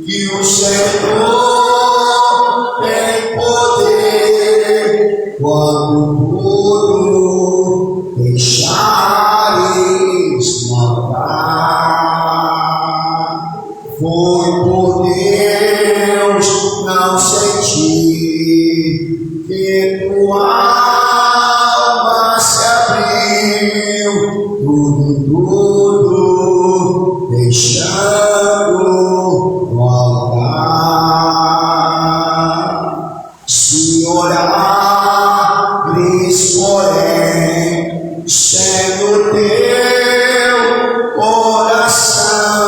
que o Senhor tem poder quando tudo deixares mandar. Foi por Deus não sentir que tua alma se abriu, tudo deixando voltar. Se orares, porém, sendo teu coração,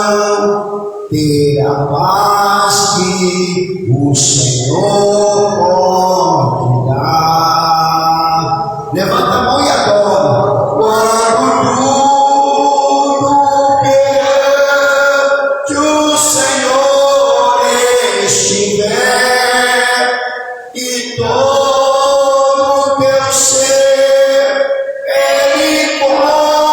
ter a paz que o Senhor pode dar. Levanta a mão e adora. Quando tudo que o Senhor estiver e todo teu ser Ele controlar,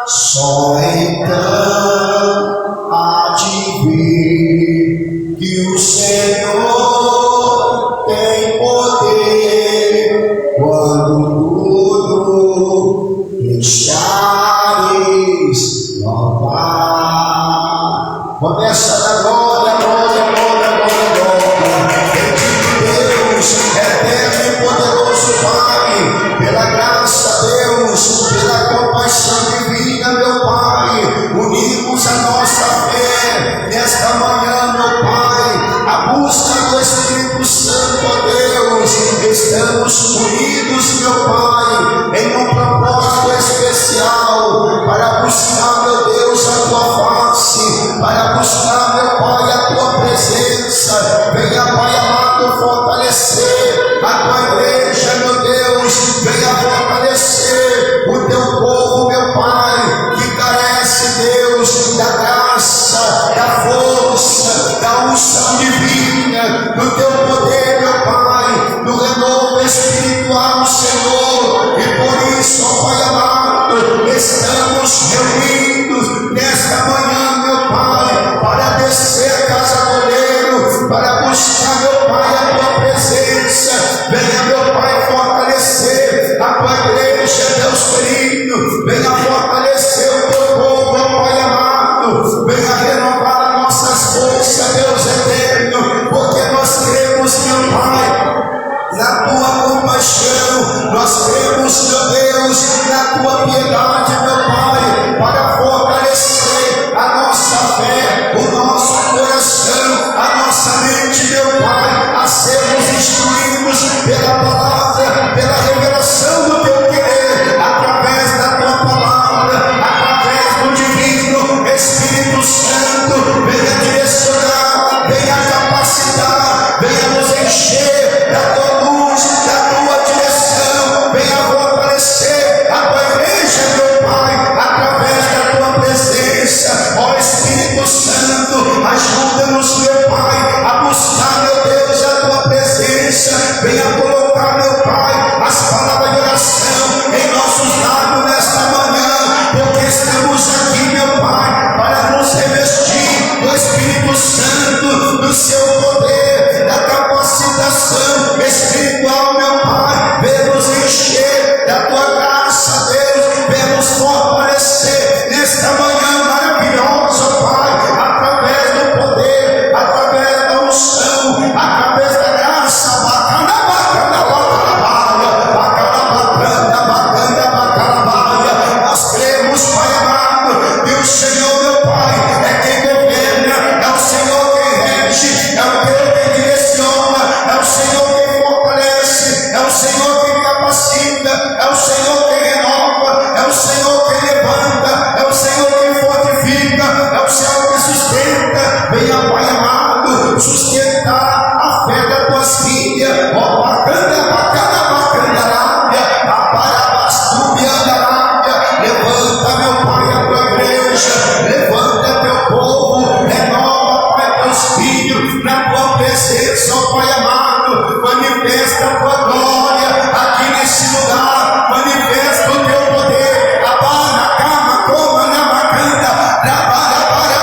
só então há de ver que o Senhor tem poder quando tudo deixares voltar. Começa a dar glória, glória, glória, glória, glória. Bendito Deus, eterno e poderoso Pai, pela graça, Deus, pela compaixão divina, meu Pai, unimos a nossa fé nesta manhã, meu Pai, a busca do Espírito Santo, ó Deus. Estamos unidos, meu Pai, em um propósito especial para buscar, meu Deus, a tua face, para buscar, meu Pai, a tua presença. Venha, Pai amado, fortalecer a tua igreja, meu Deus. Venha fortalecer o teu povo, meu Pai, que carece, Deus, da graça, da força, da unção divina, do teu poder, meu Pai, do renovo espiritual, Senhor. E por isso, ó Pai amado, estamos reunidos nesta manhã, meu Pai, para descer a casa do oleiro, para buscar, meu Pai, a tua presença. Venha, meu Pai, fortalecer a tua igreja, Deus querido. Venha fortalecer o teu povo, ó Pai amado. Venha renovar as nossas forças, Deus eterno, porque nós cremos, meu Pai, na tua compaixão. Nós cremos, meu Deus, na tua piedade, meu Pai, para fortalecer a nossa fé, o nosso coração, a nossa mente, meu Pai, a sermos instruídos pela palavra, pela revelação do teu querer, através da tua palavra, através do divino Espírito Santo. Venha direcionar, venha capacitar, venha nos encher da tua luz, da tua direção. Venha fortalecer a tua igreja, meu Pai, através da tua presença. Ó Espírito Santo, ajuda-nos, meu Pai, a buscar, meu Deus, a tua presença. Venha colocar, meu Pai, as palavras de oração em nossos lábios nesta manhã, porque estamos aqui, meu Pai, para nos revestir do Espírito Santo, do seu poder, da capacitação espiritual, meu Pai. Venha nos encher da tua graça, Deus. Venha nos fortalecer nesta manhã maravilhosa, Pai, através do poder, através da unção, através da graça. Bacana, bacana, bacana, bacana, bacana, bacana, bacana. Nós cremos, Pai amado, que o Senhor, meu Pai, é quem governa, é o Senhor quem rege, é o Deus quem direciona, é o Senhor quem fortalece, é o Senhor quem capacita, é o Senhor quem renova, é o Senhor quem levanta, é o Senhor quem fortifica, é o Senhor que sustenta. Venha, Pai amado, sustentar a fé das tuas filhas. Ó, bacana, bacana, bacana, arábia, a parabastúbia da arábia. Levanta, meu Pai, a tua igreja, levanta teu povo, renova, Pai, teus filhos na tua presença, ó Pai amado. Manifesta a tua glória aqui nesse lugar, manifesta o teu poder. Abana, cama, coma, na bacana, trabalha, para,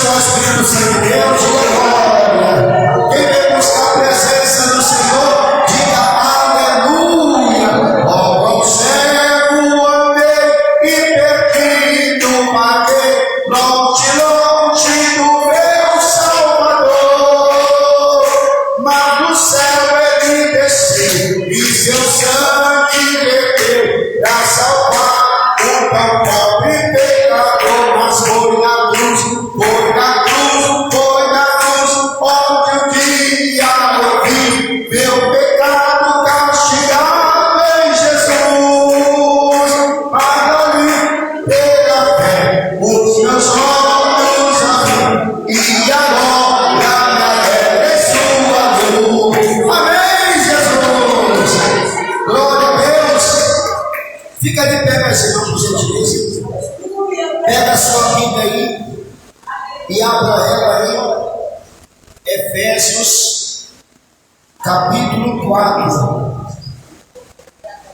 o Espírito Santo de Deus, diga glória. Quem vem buscar a presença do Senhor, diga aleluia. Ó, cego andei e perdido paguei, longe, longe do meu Salvador. Mas do céu ele desceu e seu sangue verteu pra salvar o tão pobre pecador. Mas foi na cruz, onde o diabo viu pecado castigado em Jesus. Paga-lhe pela fé os meus olhos abriu, e agora me alegra em sua luz. Amém, Jesus. Glória a Deus. Fica de pé, meus irmãos, por gentileza. Pega a sua Bíblia aí e abra ela aí. Efésios, capítulo 4.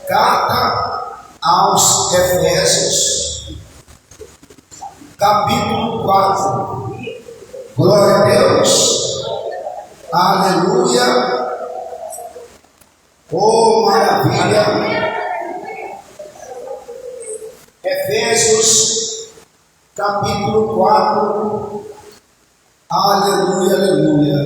Carta aos Efésios, capítulo 4. Glória a Deus. Aleluia. Oh, maravilha. Efésios, capítulo 4. Aleluia, aleluia.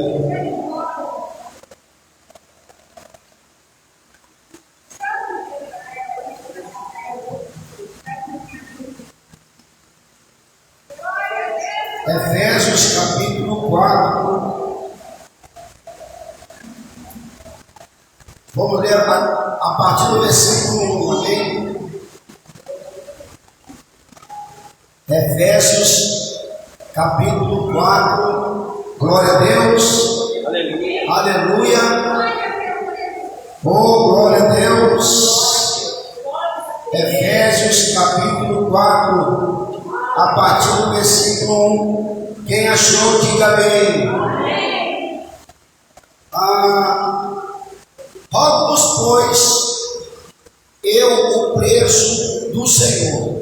Efésios, capítulo 4. Vamos ler a partir do versículo 1, amém? Efésios, capítulo 4, glória a Deus, aleluia, aleluia, oh glória a Deus. Efésios, capítulo 4, a partir do versículo 1, quem achou, diga bem. Rogo-vos, pois, eu, o preso do Senhor,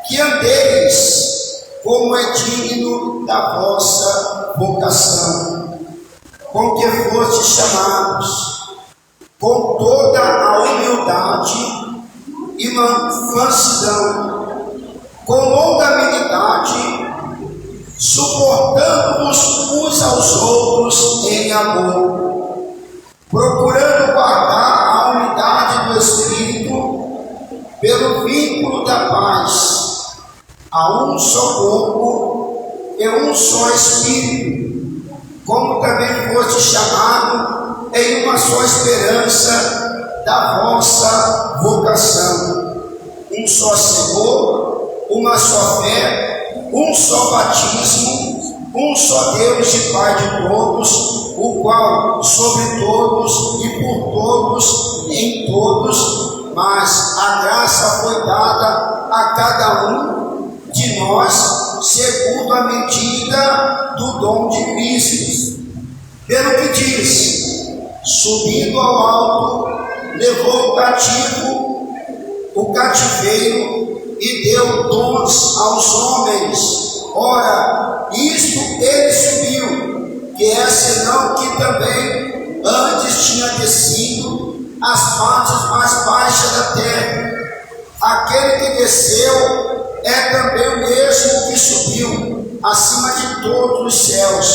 que andeis como é digno da vossa vocação, com que fostes chamados, com toda a humildade e mansidão, com longanimidade, suportando-vos uns aos outros em amor, procurando guardar a unidade do Espírito pelo vínculo da paz. Há um só corpo e um só Espírito, como também foste chamado em uma só esperança da vossa vocação. Um só Senhor, uma só fé, um só batismo, um só Deus e Pai de todos, o qual sobre todos e por todos e em todos, mas a graça foi dada a cada um de nós, segundo a medida do dom de Cristo. Pelo que diz, subindo ao alto, levou cativo o cativeiro e deu dons aos homens. Ora, isto ele subiu, que é senão que também antes tinha descido as partes mais baixas da terra. Aquele que desceu é também o mesmo que subiu acima de todos os céus,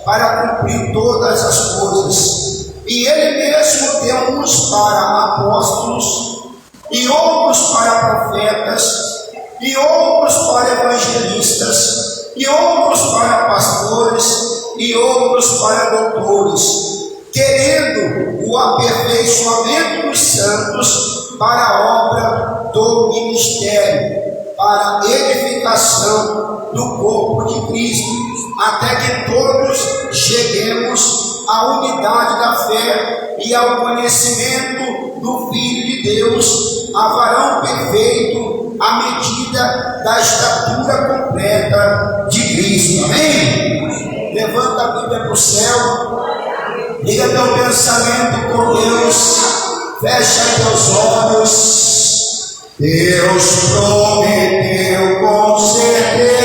para cumprir todas as coisas. E ele mesmo deu uns para apóstolos, e outros para profetas, e outros para evangelistas, e outros para pastores, e outros para doutores, querendo o aperfeiçoamento dos santos para a obra do ministério, para a edificação do corpo de Cristo, até que todos cheguemos à unidade da fé e ao conhecimento do Filho de Deus, a varão perfeito, à medida da estatura completa de Cristo. Amém? Levanta a Bíblia para o céu, liga teu pensamento com Deus, fecha teus olhos. Deus prometeu com certeza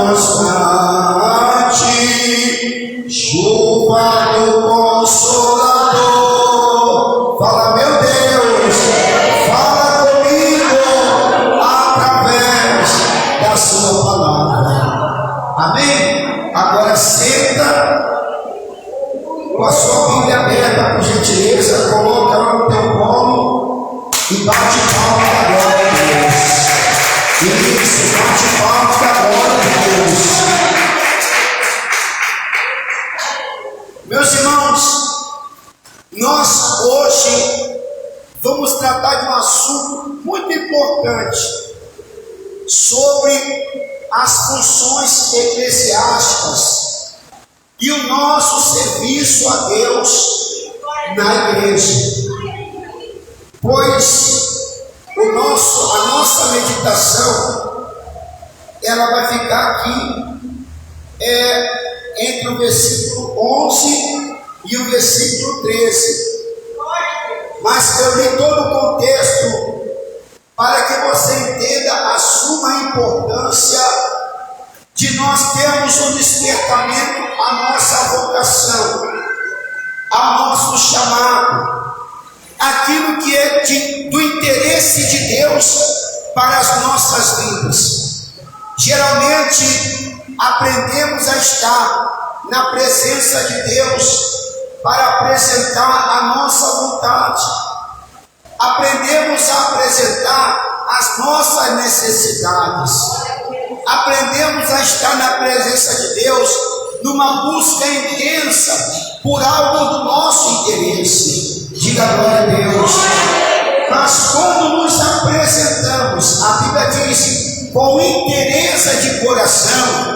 constante, chuva do Consolador. Fala, meu Deus, fala comigo através da sua palavra. Amém? Agora senta com a sua Bíblia aberta, por gentileza, coloca ela no teu colo e bate palma da glória de Deus. Isso, bate palma da glória de Deus. Meus irmãos, nós hoje vamos tratar de um assunto muito importante sobre as funções eclesiásticas e o nosso serviço a Deus na igreja. Pois a nossa meditação ela vai ficar aqui entre o versículo 11 e o versículo 13. Mas eu li todo o contexto para que você entenda a suma importância de nós termos um despertamento à nossa vocação, ao nosso chamado, aquilo que é do interesse de Deus para as nossas vidas. Geralmente aprendemos a estar na presença de Deus para apresentar a nossa vontade. Aprendemos a apresentar as nossas necessidades. Aprendemos a estar na presença de Deus numa busca intensa por algo do nosso interesse. Diga glória a Deus. Mas quando nos apresentamos, a Bíblia diz, com interesse de coração,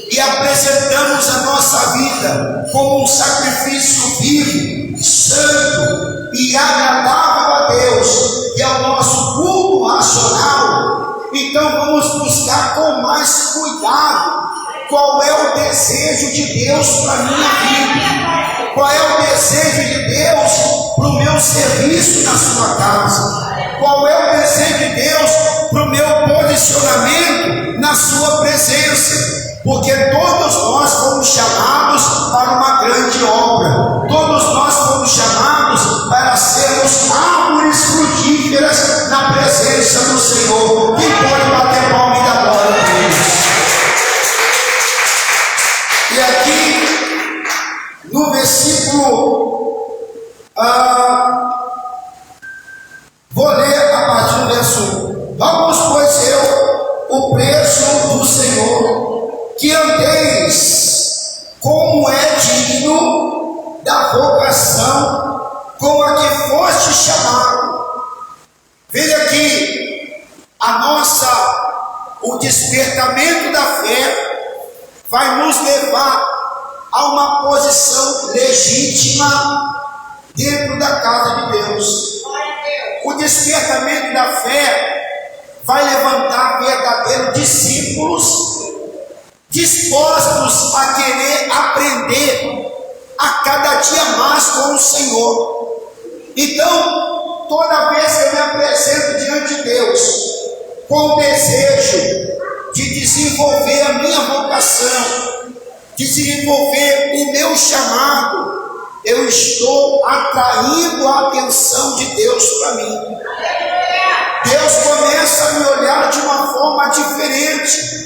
e apresentamos a nossa vida como um sacrifício vivo, santo e agradável a Deus, que é o nosso culto racional, então vamos buscar com mais cuidado qual é o desejo de Deus para a minha vida, qual é o desejo de Deus para o meu serviço na sua casa, qual é o desejo de Deus para o meu posicionamento na sua presença. Porque todos nós fomos chamados para uma grande obra, todos nós fomos chamados para sermos árvores frutíferas na presença do Senhor. Quem pode bater palma e dar glória a Deus? E aqui no versículo, vou ler a partir do verso 1. Vamos, pois, o preço do Senhor, que andeis como é digno da vocação com a que foste chamado. Veja aqui, o despertamento da fé vai nos levar a uma posição legítima dentro da casa de Deus. O despertamento da fé vai levantar verdadeiros discípulos dispostos a querer aprender a cada dia mais com o Senhor. Então, toda vez que eu me apresento diante de Deus com o desejo de desenvolver a minha vocação, desenvolver o meu chamado, eu estou atraindo a atenção de Deus para mim. Deus começa a me olhar de uma forma diferente,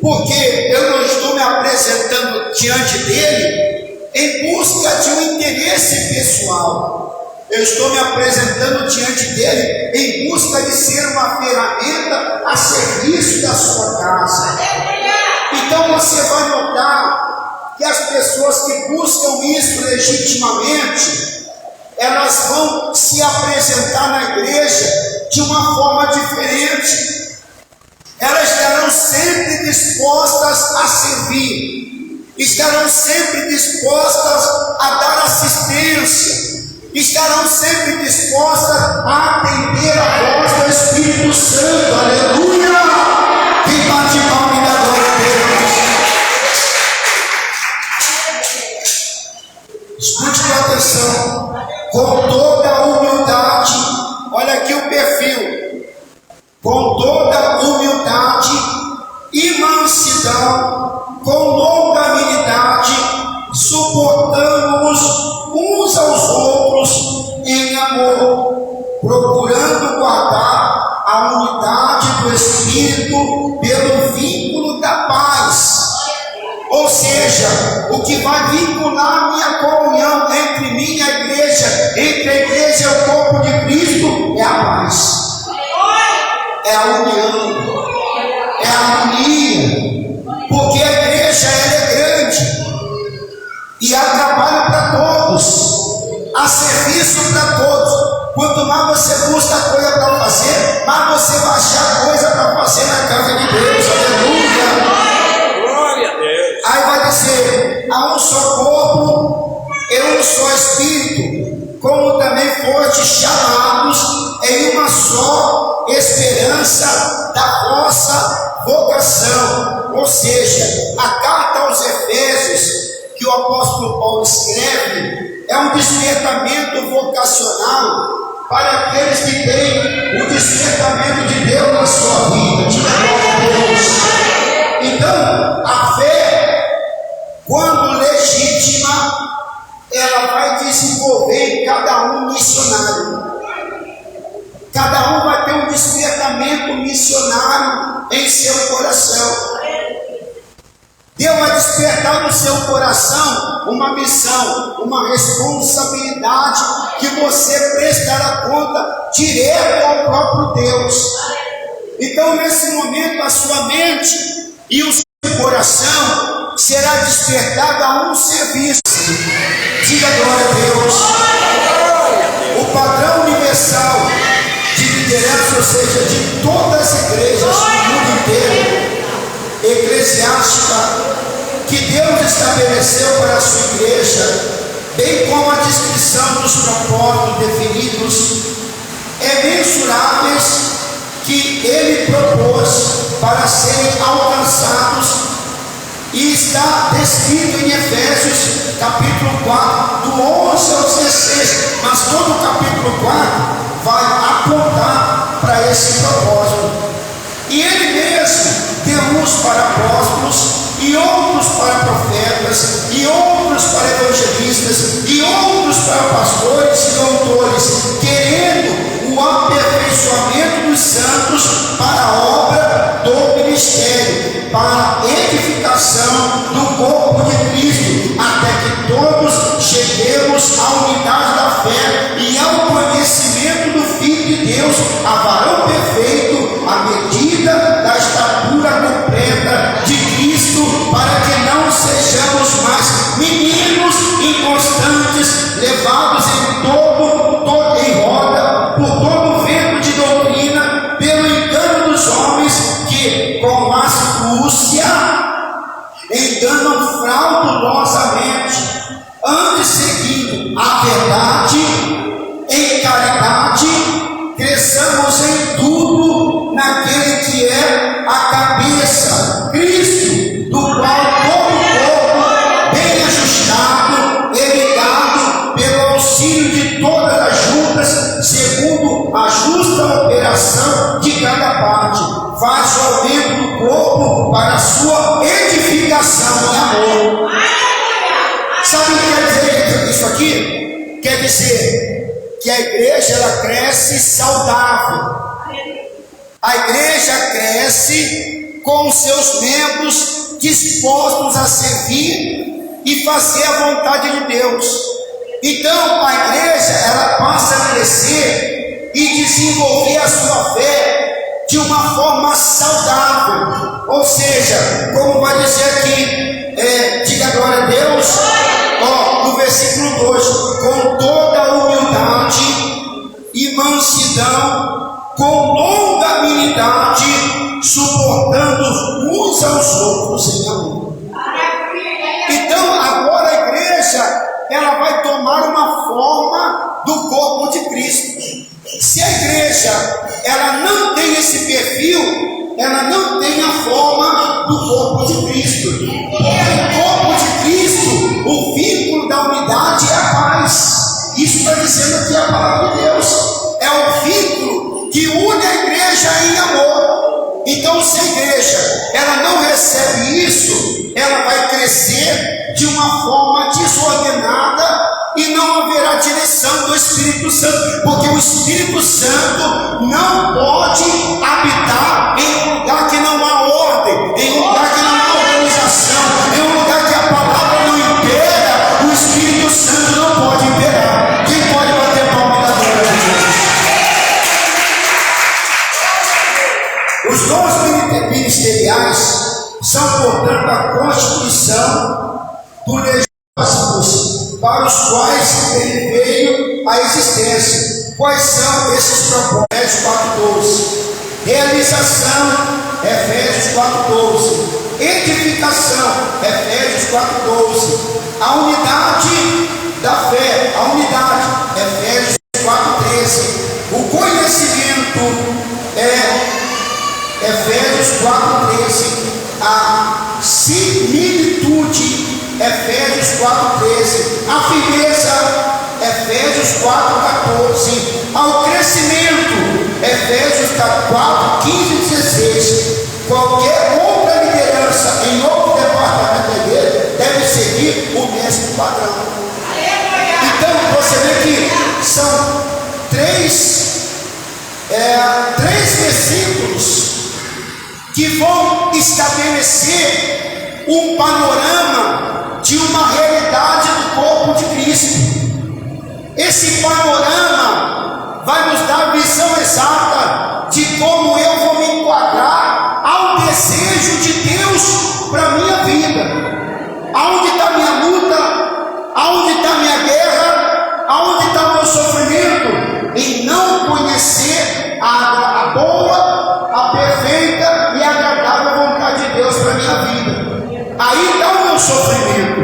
porque eu não estou me apresentando diante dele em busca de um interesse pessoal. Eu estou me apresentando diante dele em busca de ser uma ferramenta a serviço da sua casa. Então você vai notar que as pessoas que buscam isso legitimamente, elas vão se apresentar na igreja de uma forma diferente. Elas estarão sempre dispostas a servir, estarão sempre dispostas a dar assistência, estarão sempre dispostas a atender a voz do Espírito Santo. Aleluia! Quem bate palma e dá glória a Deus. Escute com atenção, com toda a humildade. Olha aqui o perfil. Com toda humildade e mansidão Espírito pelo vínculo da paz. Ou seja, o que vai vincular a minha comunhão entre mim e a igreja, entre a igreja e o corpo de Cristo, é a paz, é a união, é a harmonia, porque a igreja ela é grande e há trabalho para todos, há serviço para todos. Quanto mais você busca coisa para fazer, mais você vai achar coisa para fazer na casa de Deus. Aleluia! Glória a Deus! Aí vai dizer: há um só corpo e um só Espírito, como também foste chamados em uma só esperança da vossa vocação. Ou seja, a carta aos Efésios que o apóstolo Paulo escreve é um despertamento vocacional para aqueles que têm o despertamento de Deus na sua vida. Diga glória a Deus. Então, a fé, quando legítima, ela vai desenvolver em cada um missionário. Cada um vai ter um despertamento missionário em seu coração. Deus vai despertar no seu coração uma missão, uma responsabilidade que você prestará conta direto ao próprio Deus. Então, nesse momento, a sua mente e o seu coração será despertado a um serviço. Diga glória a Deus. O padrão universal de liderança, ou seja, de todas as igrejas do mundo inteiro, eclesiástica, que Deus estabeleceu para a sua igreja, bem como a descrição dos propósitos definidos, é mensuráveis que Ele propôs para serem alcançados, e está descrito em Efésios capítulo 4, do 11 ao 16, mas todo o capítulo 4 vai apontar para esse propósito. E Ele mesmo deu uns para apóstolos, e outros para profetas, e outros para evangelistas, e outros para pastores e doutores, querendo o aperfeiçoamento dos santos para a obra do ministério, para a edificação do corpo de Cristo, até que todos cheguemos à unidade da fé e ao conhecimento do Filho de Deus, a varão perfeito, à medida da estatura completa de Cristo, para que não sejamos mais meninos inconstantes, levados em roda por todo vento de doutrina, pelo engano dos homens que com astúcia enganam fraudulosamente, antes seguindo a verdade em caridade, cresçamos em tudo naquele que é a cabeça, Cristo, do qual todo o corpo, bem ajustado e ligado pelo auxílio de todas as juntas, segundo a justa operação de cada parte, faz o aumento do corpo para a sua edificação em amor. Sabe o que quer dizer isso aqui? Quer dizer que a igreja ela cresce saudável. A igreja cresce com os seus membros dispostos a servir e fazer a vontade de Deus. Então a igreja ela passa a crescer e desenvolver a sua fé de uma forma saudável. Ou seja, como vai dizer aqui, diga glória a Deus, no versículo 2, com toda a humildade e mansidão, com longanimidade, suportando uns aos outros em amor. Então agora a igreja ela vai tomar uma forma do corpo de Cristo. Se a igreja ela não tem esse perfil, ela não tem a forma do corpo de Cristo. Porque o corpo de Cristo, o vínculo da unidade é a paz. Isso está dizendo aqui a palavra de Deus. É o vínculo que une a igreja em amor. Então, se a igreja ela não recebe isso, ela vai crescer de uma forma desordenada e não haverá direção do Espírito Santo, porque o Espírito Santo não pode habitar em ministeriais são, portanto, a constituição do legislativo para os quais ele veio à existência. Quais são esses propósitos? Efésios 4:12. Realização, Efésios 4:12. Edificação, Efésios 4:12. A unidade da fé, a unidade, Efésios 4:13. O conhecimento Efésios 4:13. A similitude, Efésios 4:13. A firmeza, Efésios 4:14. Ao crescimento, Efésios 4:15 e 16. Qualquer outra liderança em outro departamento da igreja deve seguir o mesmo padrão. Então você vê que são três versículos que vão estabelecer um panorama de uma realidade do corpo de Cristo. Esse panorama vai nos dar a visão exata de como eu vou me enquadrar ao desejo de Deus para a minha vida. Aonde está minha luta? Aonde está minha guerra? Aonde está o meu sofrimento? Em não conhecer a boa, a perfeita e agradável vontade de Deus para a minha vida. Aí está o meu sofrimento.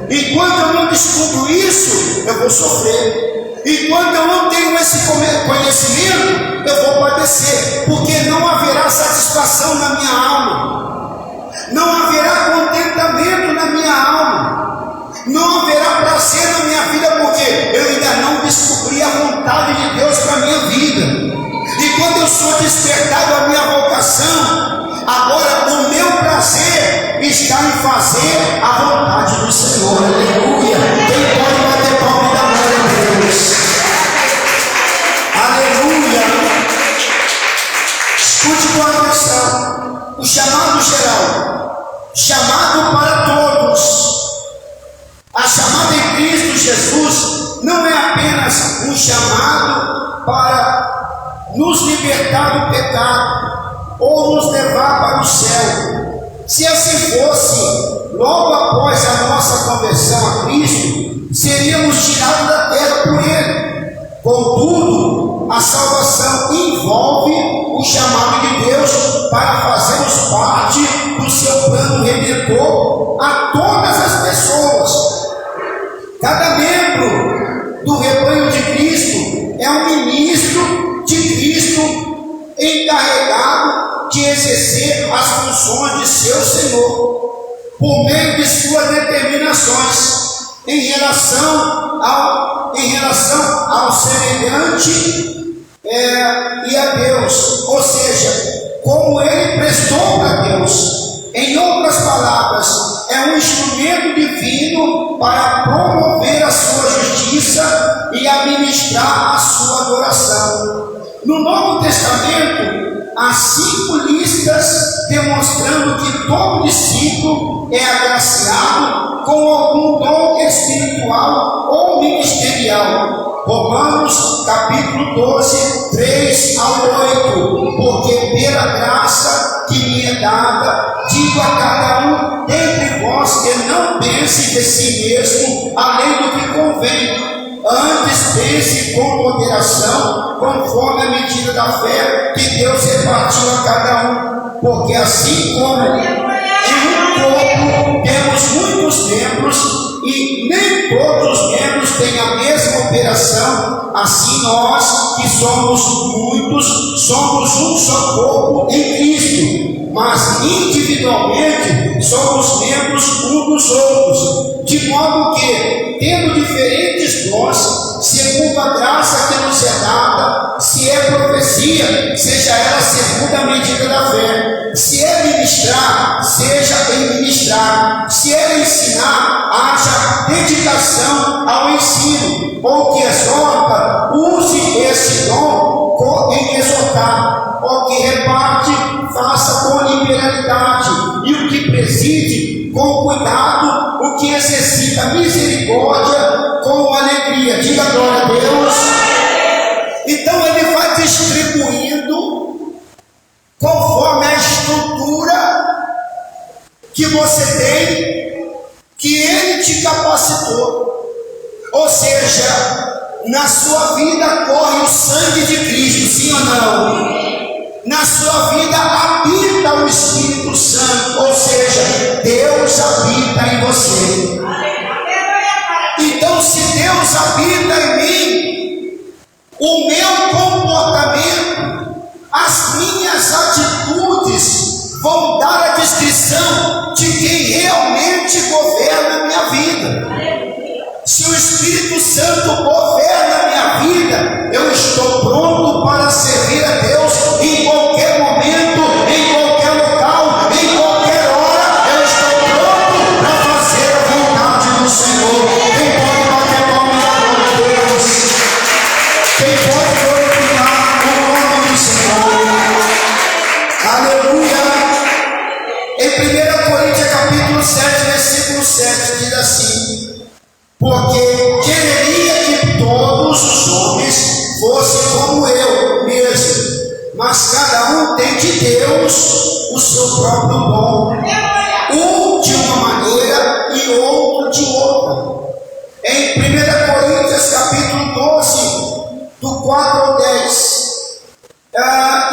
Enquanto eu não descubro isso, eu vou sofrer. Enquanto eu não tenho esse conhecimento, eu vou padecer, porque não haverá satisfação na minha alma, não haverá contentamento na minha alma, não haverá prazer na minha vida, porque eu ainda não descobri a vontade de Deus para a minha vida. E quando eu sou despertado a minha vocação, agora o meu prazer está em fazer a vontade do Senhor. Aleluia! Quem pode bater palma e dar glória a Deus? Aleluia! Escute com atenção. O chamado geral, chamado para todos. A chamada em Cristo Jesus não é apenas um chamado para nos libertar do pecado ou nos levar para o céu. Se assim fosse, logo após a nossa conversão a Cristo, seríamos tirados da terra por Ele. Contudo, a salvação envolve o chamado de Deus para fazermos parte do seu plano redentor a todas as pessoas. Cada membro do rebanho de Cristo é um ministro de Cristo encarregado de exercer as funções de seu Senhor por meio de suas determinações em relação ao semelhante e a Deus, ou seja, como ele prestou para Deus. Em outras palavras, é um instrumento divino para promover a sua justiça e administrar a sua adoração. No Novo Testamento, há 5 listas demonstrando que todo discípulo é agraciado com algum dom espiritual ou ministerial. Romanos capítulo 12, 3 ao 8. Porque pela graça que me é dada, digo a cada um dentre vós que não pense de si mesmo além do que convém, antes pense com moderação, conforme a medida da fé que Deus repartiu a cada um. Porque assim como em um corpo temos muitos membros e nem todos os membros têm a mesma operação, assim nós, que somos muitos, somos um só corpo em Cristo, mas individualmente somos membros uns dos outros, de modo que, tendo diferentes dons, segundo a graça que nos é dada, se é profecia, seja ela segundo a medida da fé; se é ministrar, seja em ministrar; se é ensinar, haja dedicação ao ensino; ou que exorta, use esse dom em exortar; ou que reparte, faça com liberalidade; e o que preside, com cuidado; o que exercita misericórdia, com alegria. Diga glória a Deus. Então ele vai distribuindo conforme a estrutura que você tem, que Ele te capacitou. Ou seja, na sua vida corre o sangue de Cristo, sim ou não? Na sua vida habita o Espírito Santo, ou seja, Deus habita em você. Então, se Deus habita em mim, o meu comportamento, as minhas atitudes vão dar a descrição de quem realmente governa a minha vida. Se o Espírito Santo governa a minha vida, eu estou pronto para servir a Deus em qualquer momento, em qualquer local, em qualquer hora. Eu estou pronto para fazer a vontade do Senhor. Quem pode bater palmas na glória de Deus? Quem pode glorificar o nome do Senhor? Aleluia! Em 1 Coríntios capítulo 7, versículo 7, diz assim: porque quereria que todos os homens fossem como eu mesmo, mas cada um tem de Deus o seu próprio dom, um de uma maneira e outro de outra. Em 1 Coríntios capítulo 12, do 4 ao 10,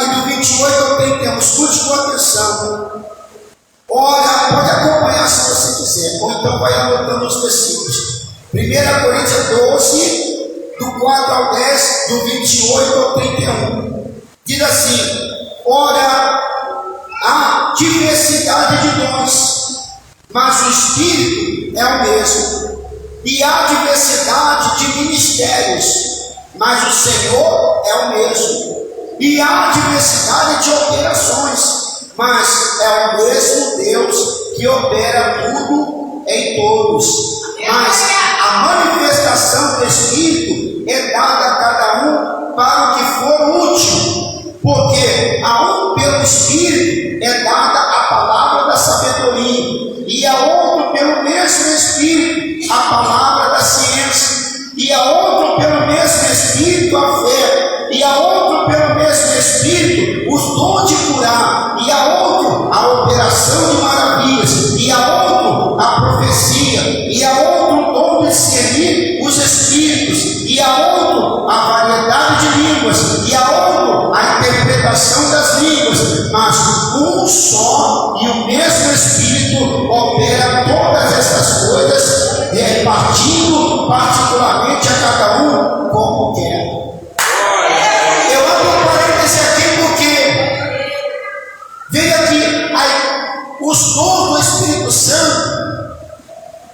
e do 28 ao 31, escute com atenção. Olha, pode acompanhar se você quiser, ou então vai anotando os versículos. 1 Coríntios 12, do 4 ao 10, do 28 ao 31. Diz assim: ora, há diversidade de dons, mas o Espírito é o mesmo. E há diversidade de ministérios, mas o Senhor é o mesmo. E há diversidade de operações, mas é o mesmo Deus que opera tudo em todos. Mas a manifestação do Espírito é dada a cada um para o que for útil, porque a um pelo Espírito é dada a palavra da sabedoria, e a outro pelo mesmo Espírito a palavra da ciência, e a outro pelo mesmo Espírito a fé, e a outro pelo mesmo Espírito os dons de curar, e a outro a operação de maravilhas, e a outro a profecia, e a outro o dom de discernir os espíritos, e a outro a variedade de línguas, e a outro a interpretação das línguas, mas um só e o mesmo Espírito opera todas essas coisas, repartindo particularmente a cada um como quer. Eu abro um parêntese aqui porque veja aqui os dons do Espírito Santo.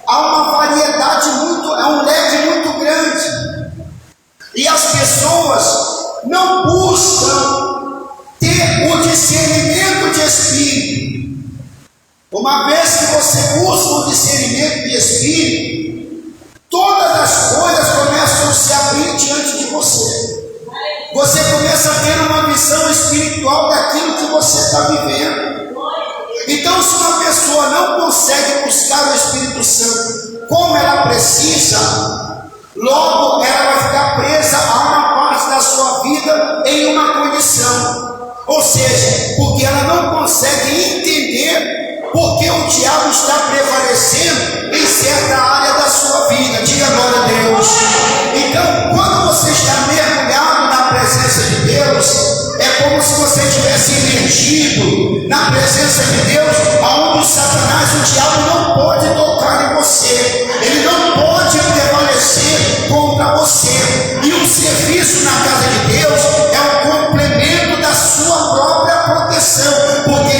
Há uma variedade é um leque muito grande, e as pessoas não buscam ter o discernimento de espírito. Uma vez que você busca o discernimento de espírito, todas as coisas começam a se abrir diante de você. Você começa a ter uma visão espiritual daquilo que você está vivendo. Então, se uma pessoa não consegue buscar o Espírito Santo como ela precisa, logo ela vai ficar presa a uma parte da sua vida em uma condição. Ou seja, porque ela não consegue entender porque o diabo está prevalecendo em certa área da sua vida. Diga glória a Deus. Então, quando você está mergulhado na presença de Deus, é como se você tivesse imergido na presença de Deus, aonde o Satanás, o diabo, não pode tocar em você, ele não pode prevalecer contra você. E o serviço na casa de Deus é um complemento da sua própria proteção, porque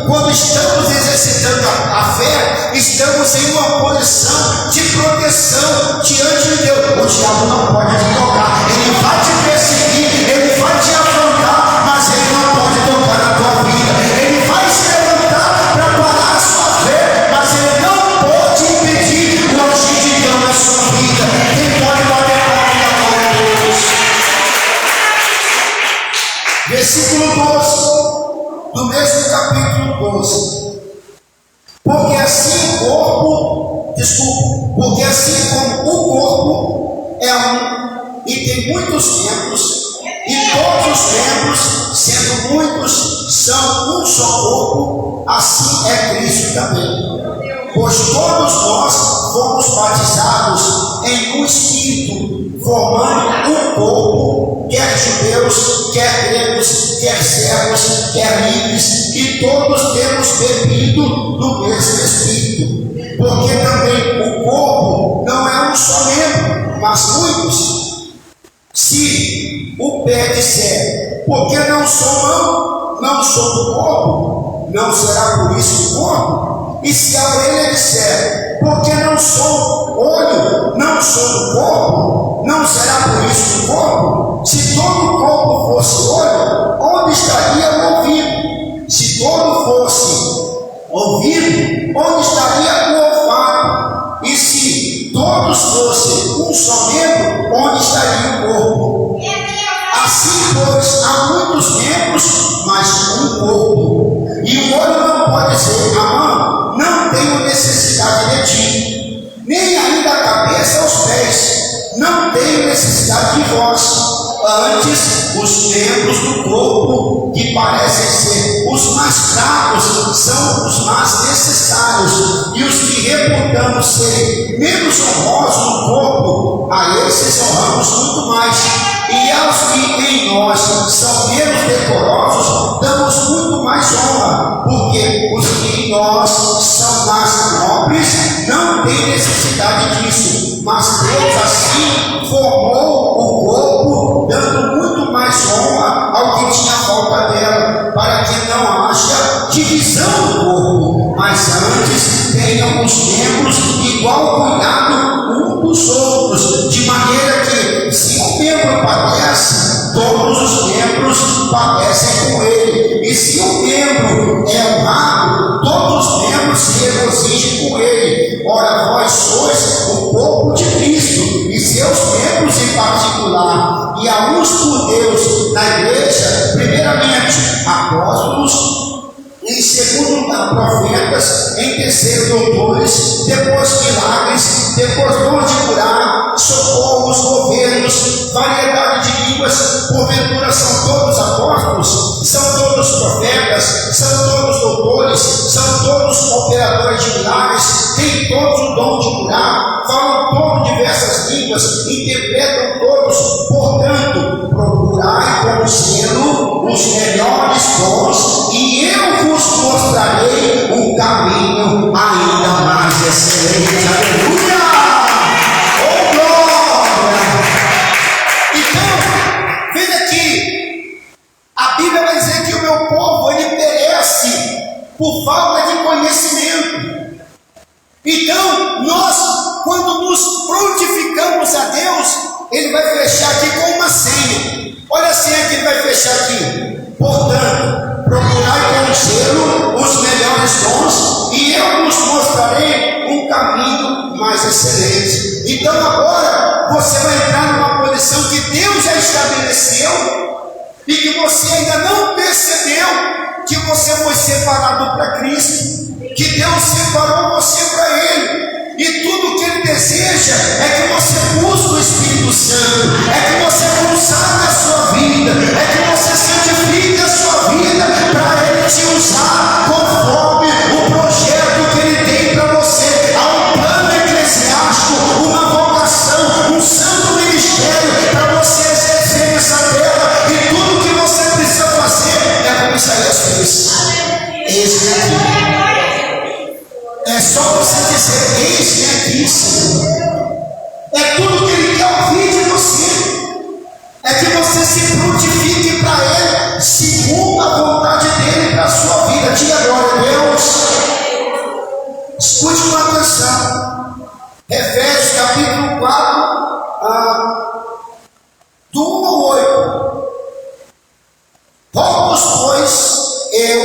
quando estamos exercitando a fé, estamos em uma posição de proteção diante de Deus. O diabo não pode te tocar, ele vai te perseguir, ele vai te afrontar, mas ele não pode tocar na tua vida. Ele vai se levantar para parar a sua fé, mas ele não pode impedir o agir de Deus na sua vida. Quem pode bater a mão da glória de Deus? Versículo 12, do mesmo capítulo 12. Porque assim como o corpo é um e tem muitos membros, e todos os membros, sendo muitos, são um só corpo, assim é Cristo também. Pois todos nós fomos batizados em um Espírito, formando um corpo, quer judeus, quer gregos, quer servos, quer livres, e todos temos bebido do mesmo Espírito. Porque também o corpo não é um só membro, mas muitos. Se o pé disser, porque não sou mão, não sou do corpo, não será por isso o corpo? E se a orelha disser, porque não sou olho, não sou do corpo, não será por isso o corpo? Se todo o corpo fosse olho, onde estaria o ouvido? Se todo fosse ouvido, onde estaria o olfato? E se todos fossem um só membro, onde estaria o corpo? Assim, pois, há muitos membros, mas um corpo. E o olho não pode dizer à mão, não tenho necessidade de ti, nem ainda a cabeça aos pés, não tenho necessidade de vós. Antes, os membros do corpo, que parecem ser os mais fracos, são os mais necessários, e os que reputamos serem menos honrosos no corpo, a esses honramos muito mais. E aos que em nós são menos decorosos, damos muito mais honra, porque os que em nós são mais nobres não têm necessidade disso, mas Deus assim formou o corpo, dando muito mais honra ao que tinha falta dela, para que não haja divisão do corpo, mas antes tenham os membros igual cuidado um dos outros, de maneira que, se um membro padece, todos os membros padecem com ele, e se um membro é honrado, todos os membros se regozijem com ele. Ora, vós sois o corpo de Cristo, e seus membros em particular, e há uns por Deus na igreja, primeiramente apóstolos, em segundo lugar profetas, em terceiro doutores, depois milagres, depois dons de curar, socorros, governos, variedade de línguas. Porventura são todos apóstolos, são todos profetas, são todos doutores, são todos operadores de milagres, têm todos o dom de curar, falam todos diversas línguas, interpretam todos. Portanto, procurai com zelo os melhores dons, e eu vos mostrarei um caminho ainda mais excelente. Aleluia! Oh, glória! Então, veja aqui, a Bíblia vai dizer que o meu povo, ele perece por falta de conhecimento. Então, nós, quando nos prontificamos a Deus, ele vai fechar aqui com uma senha. Olha a senha que ele vai fechar aqui. Portanto, procurai com zelo os melhores dons, e eu vos mostrarei um caminho mais excelente. Então agora você vai entrar numa posição que Deus já estabeleceu, e que você ainda não percebeu que você foi separado para Cristo, que Deus separou você para Ele. E tudo que Ele deseja é que você busque o Espírito Santo, é que você consagre a sua vida, é que você santifique a sua vida, para Ele te usar conforme o projeto que Ele tem para você. Há um plano eclesiástico, uma vocação, um santo ministério para você exercer nessa terra, e tudo que você precisa fazer é como Isaías fez. Esse aqui. É só você dizer, eis-me aqui, Senhor. É tudo que Ele quer ouvir de você. É que você se prontifique para Ele, segundo a vontade dEle para a sua vida. Diga glória a Deus. Escute com atenção. Efésios capítulo 4, do 1 ao 8. Rogo-vos, pois, eu,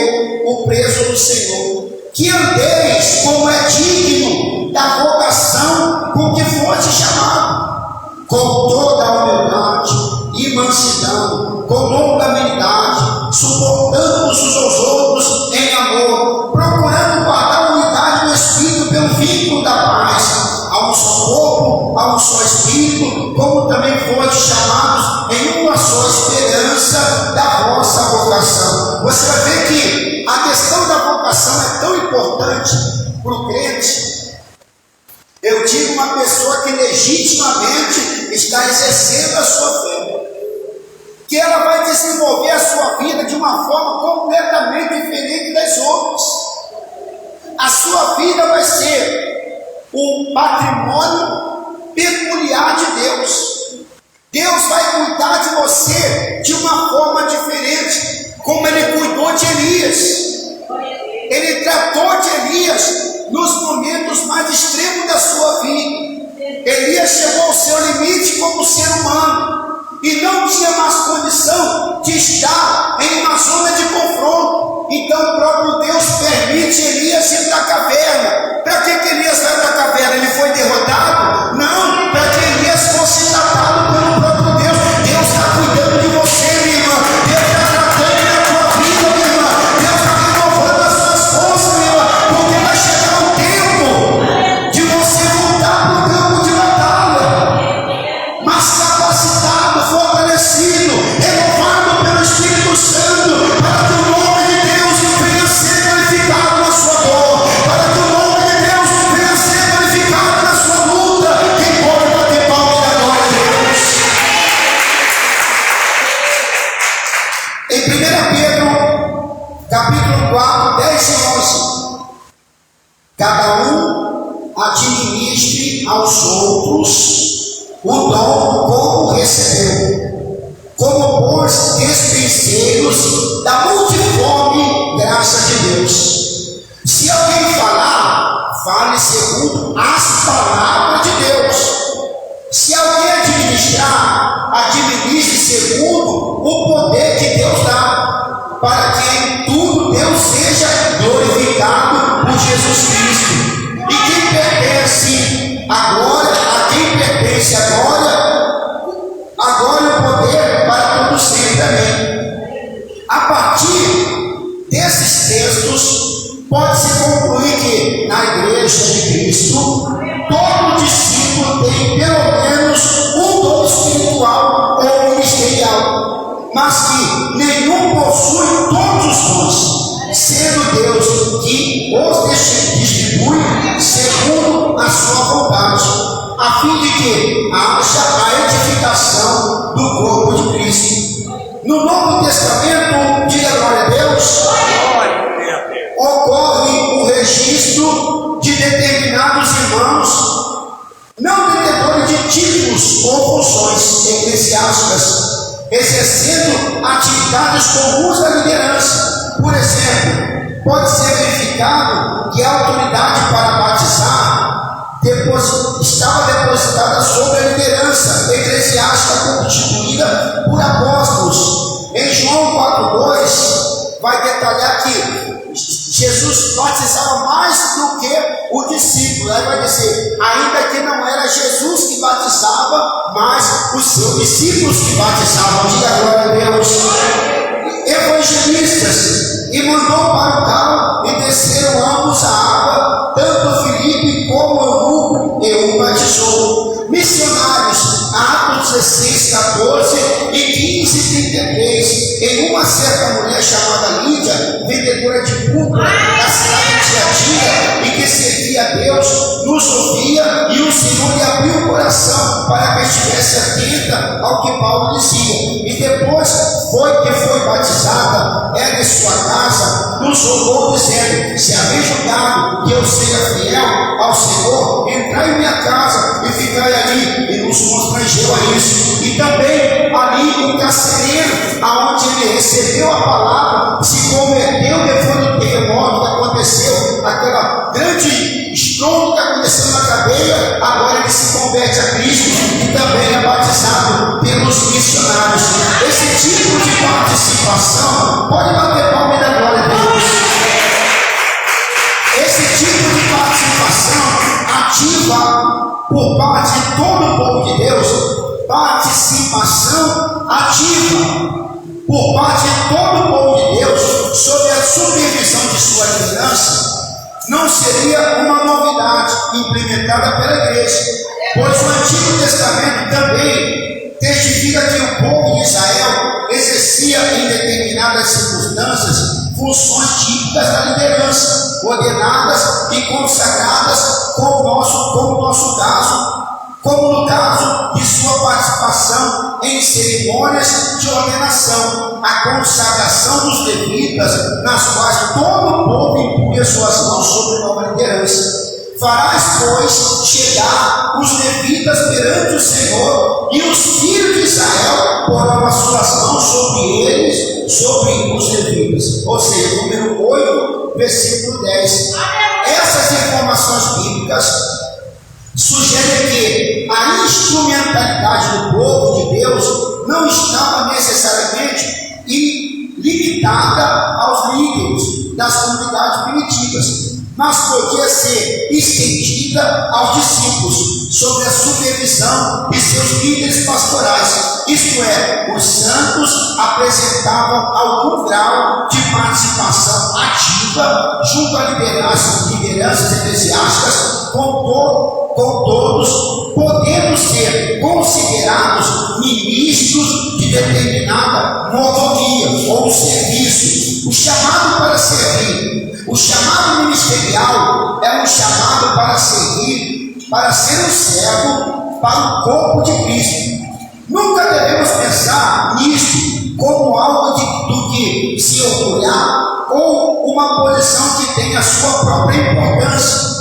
o preso do Senhor, que andeis como é digno da vocação com que foste chamado, com toda a humildade e mansidão, com longanimidade, suportando-nos uns aos outros em amor, procurando guardar a unidade do Espírito pelo vínculo da paz. Há um só corpo, há um só Espírito, como também foste chamados em uma só esperança da vossa vocação. Você vai ver que a questão da vocação vocação é tão importante para o crente, eu digo uma pessoa que legitimamente está exercendo a sua fé, que ela vai desenvolver a sua vida de uma forma completamente diferente das outras. A sua vida vai ser um patrimônio peculiar de Deus. Deus vai cuidar de você de uma forma diferente, como Ele cuidou de Elias. Ele tratou de Elias nos momentos mais extremos da sua vida. Elias chegou ao seu limite como ser humano e não tinha mais condição de estar em uma zona de confronto. Então o próprio Deus permite Elias ir para a caverna. Para que Elias vai para a caverna? Ele foi derrotado? Não, para que Elias fosse tratado pelo próprio Deus. Deus está cuidando de você, minha irmã. Deus está tratando da tua vida, minha irmã. Deus está renovando as suas forças, minha irmã, porque vai chegar o tempo de você voltar para o campo de batalha, mas capacitado, fortalecido, renovado pelo Espírito Santo, para que o nome de Deus venha ser glorificado na sua dor, para que o nome de Deus venha ser glorificado na sua luta. Quem pode bater palma e dar glória a Deus? Em 1 Pedro, capítulo 4, 10 e 11, cada um administre aos outros o dom como recebeu, como bons despenseiros da multiforme graça de Deus. Se alguém falar, fale segundo as palavras de Deus. Se alguém administrar, administre segundo o poder que Deus dá, para que em tudo Deus seja glorificado por Jesus Cristo. E quem pertence a glória, a quem pertence a glória e o poder para todo sempre. Amém. A partir desses textos, pode-se concluir que na igreja de Cristo, todo discípulo tem pelo menos um dom espiritual ou ministerial, mas que nenhum possui todos os dons, sendo Deus que os distribui segundo a sua vontade, a fim de que haja a edificação do corpo de Cristo. No Novo Testamento, diga glória a Deus, ocorre o registro de determinados irmãos, não detentores de títulos ou funções eclesiásticas, exercendo atividades comuns da liderança. Por exemplo, pode ser verificado que a autoridade para batizar estava depositada sobre a liderança eclesiástica constituída por apóstolos. Em João 4,2 vai detalhar que Jesus batizava mais do que o discípulo. Aí vai dizer, ainda que não era Jesus que batizava, mas os seus discípulos que batizavam. Diga glória a Deus. Evangelistas, e mandou para o carro e desceram ambos a água, tanto Filipe como Eunuco, e o batizou. Missionários, Atos 16, 14 e 15, 33. Em uma certa mulher chamada Lídia, vendedora de púrpura da cidade de Tiatira, e que servia a Deus, nos ouvia, e o Senhor lhe abriu o coração para que estivesse atenta ao que Paulo dizia. E depois foi batizada, ela e sua casa, nos rogou, dizendo: se habéis julgado que eu seja fiel ao Senhor, entrai em minha casa e ficai ali. E nos constrangeu a isso. E também ali em Carcereiro, aonde ele recebeu a palavra, se converteu depois do terremoto que aconteceu, aquela grande estrondo que aconteceu na cadeia. Agora ele se converte a Cristo e também é batizado pelos missionários. Esse tipo de participação, pode bater palma e dar glória a Deus. Esse tipo de participação ativa por parte de todo o povo de Deus, participação ativa por parte de todo o povo de Deus, sob a supervisão de sua liderança, não seria uma novidade implementada pela igreja, pois o Antigo Testamento também testifica que o povo de Israel exercia em determinadas circunstâncias funções típicas da liderança, ordenadas e consagradas, como no caso de sua participação em cerimônias de ordenação, a consagração dos levitas, nas quais todo o povo impunha suas mãos sobre nova liderança. Farás, pois, chegar os levitas perante o Senhor, e os filhos de Israel porão as suas mãos sobre eles, sobre os levitas. Ou seja, número 8, versículo 10. Essas informações bíblicas sugerem que a instrumentalidade do povo de Deus não estava necessariamente limitada aos líderes das comunidades primitivas, mas podia ser estendida aos discípulos, sob a supervisão de seus líderes pastorais. Isto é, os santos apresentavam algum grau de participação ativa junto a lideranças eclesiásticas, com todos podendo ser considerados ministros de determinada mordomia ou serviço. O chamado para servir, o chamado ministerial é um chamado para servir, para ser um servo para o corpo de Cristo. Nunca devemos pensar nisto como algo do que se orgulhar ou uma posição que tem a sua própria importância.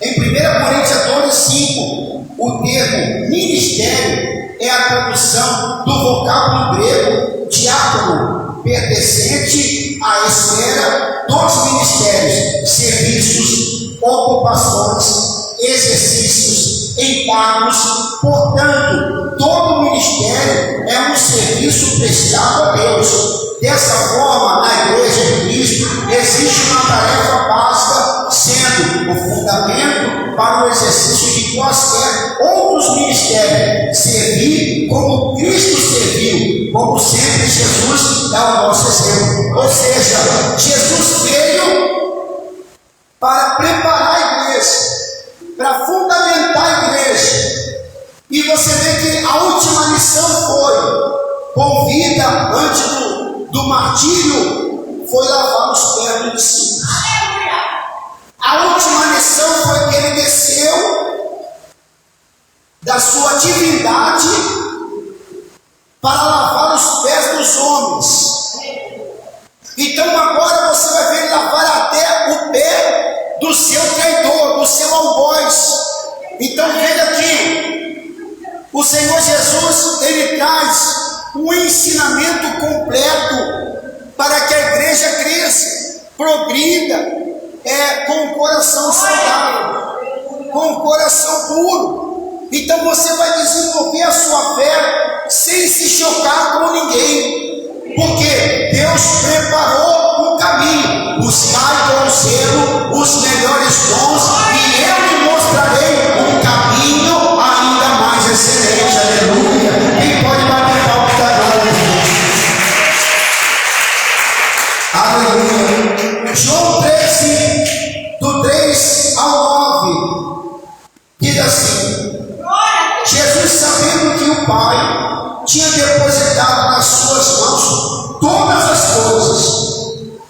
Em 1 Coríntios 12:5, o termo ministério é a tradução do vocábulo grego diácono, pertencente à esfera dos ministérios, serviços, ocupações, exercícios, encargos. Portanto, todo ministério é um serviço prestado a Deus. Dessa forma, na Igreja de Cristo existe uma tarefa básica, sendo o fundamento para o exercício de quaisquer outros ministérios: servir como Cristo serviu, como sempre Jesus é o nosso exemplo. Ou seja, Jesus veio para preparar a igreja, para fundamentar a igreja. E você vê que a última lição foi, com vida antes do martírio, foi lavar os pés dos discípulos. A última lição foi que ele desceu da sua divindade para lavar os pés dos homens. Então agora você vai ver ele lavar até o pé do seu traidor, do seu algoz. Então veja aqui, o Senhor Jesus, ele traz um ensinamento completo para que a igreja cresça, progrida, com o coração saudável, com o coração puro. Então você vai desenvolver a sua fé sem se chocar com ninguém, porque Deus preparou um caminho. Buscai com zelo os melhores dons, e eu lhe mostrarei um caminho ainda mais excelente. Aleluia! Quem pode bater palmas da glória de Deus? Aleluia! João 13, do 3 ao 9, diz assim: Jesus, sabendo que o Pai tinha depositado nas suas mãos todas as coisas,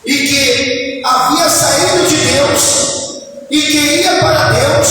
e que havia saído de Deus e que ia para Deus,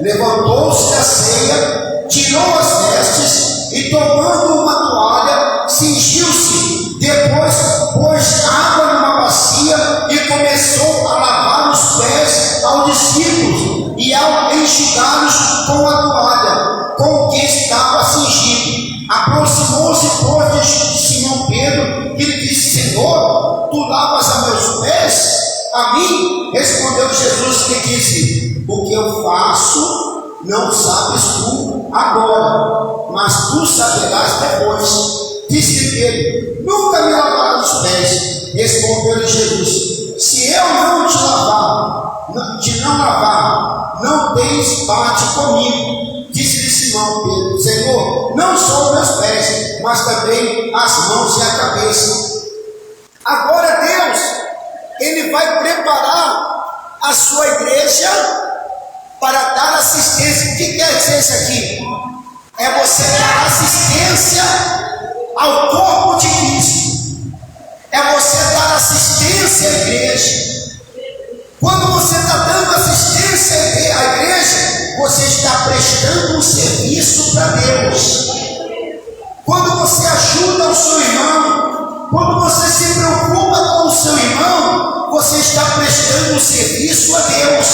levantou-se da ceia, tirou as vestes e, tomando uma toalha, cingiu-se. Depois pôs água numa bacia e começou a lavar os pés aos discípulos e ao enxugá-los com a toalha com que estava cingido. Aproximou-se, pois, de Simão Pedro, e lhe disse: Senhor, tu lavas a meus pés? A mim? Respondeu Jesus e disse: o que eu faço não sabes tu agora, mas tu saberás depois. Disse Pedro: nunca me lavarás os pés. Respondeu-lhe Jesus: se eu não te lavar, não tens parte comigo. Disse-lhe Simão Pedro: Senhor, não só os meus pés, mas também as mãos e a cabeça. Agora Deus, ele vai preparar a sua igreja para dar assistência. O que quer dizer isso aqui? É você dar assistência ao corpo de Cristo. É você dar assistência assistência à igreja. Quando você está dando assistência à igreja, você está prestando um serviço para Deus. Quando você ajuda o seu irmão, quando você se preocupa com o seu irmão, você está prestando um serviço a Deus.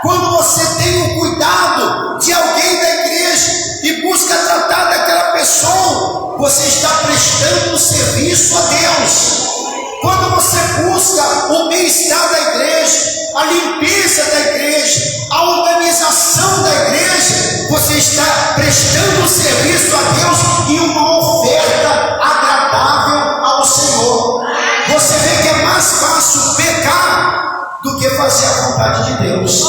Quando você tem o cuidado de alguém da igreja e busca tratar daquela pessoa, você está prestando um serviço a Deus. Quando você busca o bem-estar da igreja, a limpeza da igreja, a organização da igreja, você está prestando um serviço a Deus e uma oferta agradável ao Senhor. Você vê que é mais fácil pecar do que fazer a vontade de Deus.